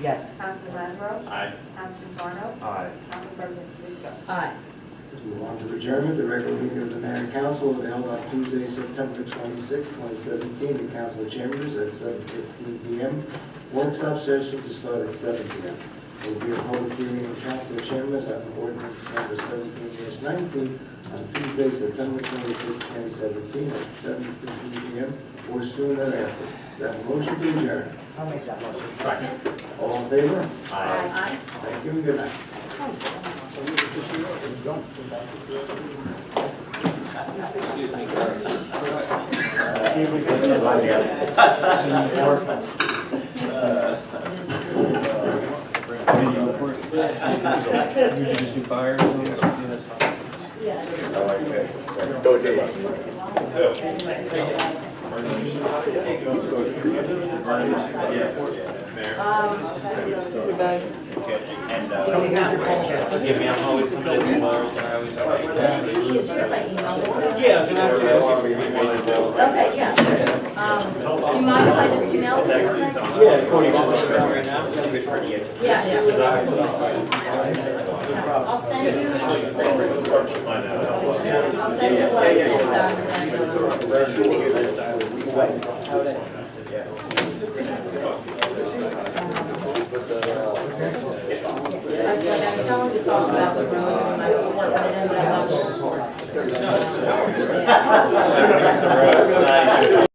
Yes.
Councilman Lazaro.
Aye.
Councilman Sarno.
Aye.
Council President Fusco.
Aye.
Move on to adjournment. The regular meeting of the mayor and council will be held on Tuesday, September 26, 2017, in council chambers at 7:15 p.m. Workshop session to start at 7 p.m. There will be a public hearing in council chambers on ordinance number 17-19 on Tuesday, September 26, 2017, at 7:15 p.m. or soon thereafter. That motion to adjourn.
I'll make that motion.
Second.
All in favor?
Aye.
Thank you and good night.
Go, Dave.
Forgive me, I'm always completely lost, and I always
Is here if I email it to you?
Yeah, so actually,
Okay, yeah. Do you mind if I just email it to you?
yeah, Cody, right now?
Yeah, yeah.
I'll send you.
I'll send you what I I'm telling to talk about the roads and my report, but it ended up not being a report.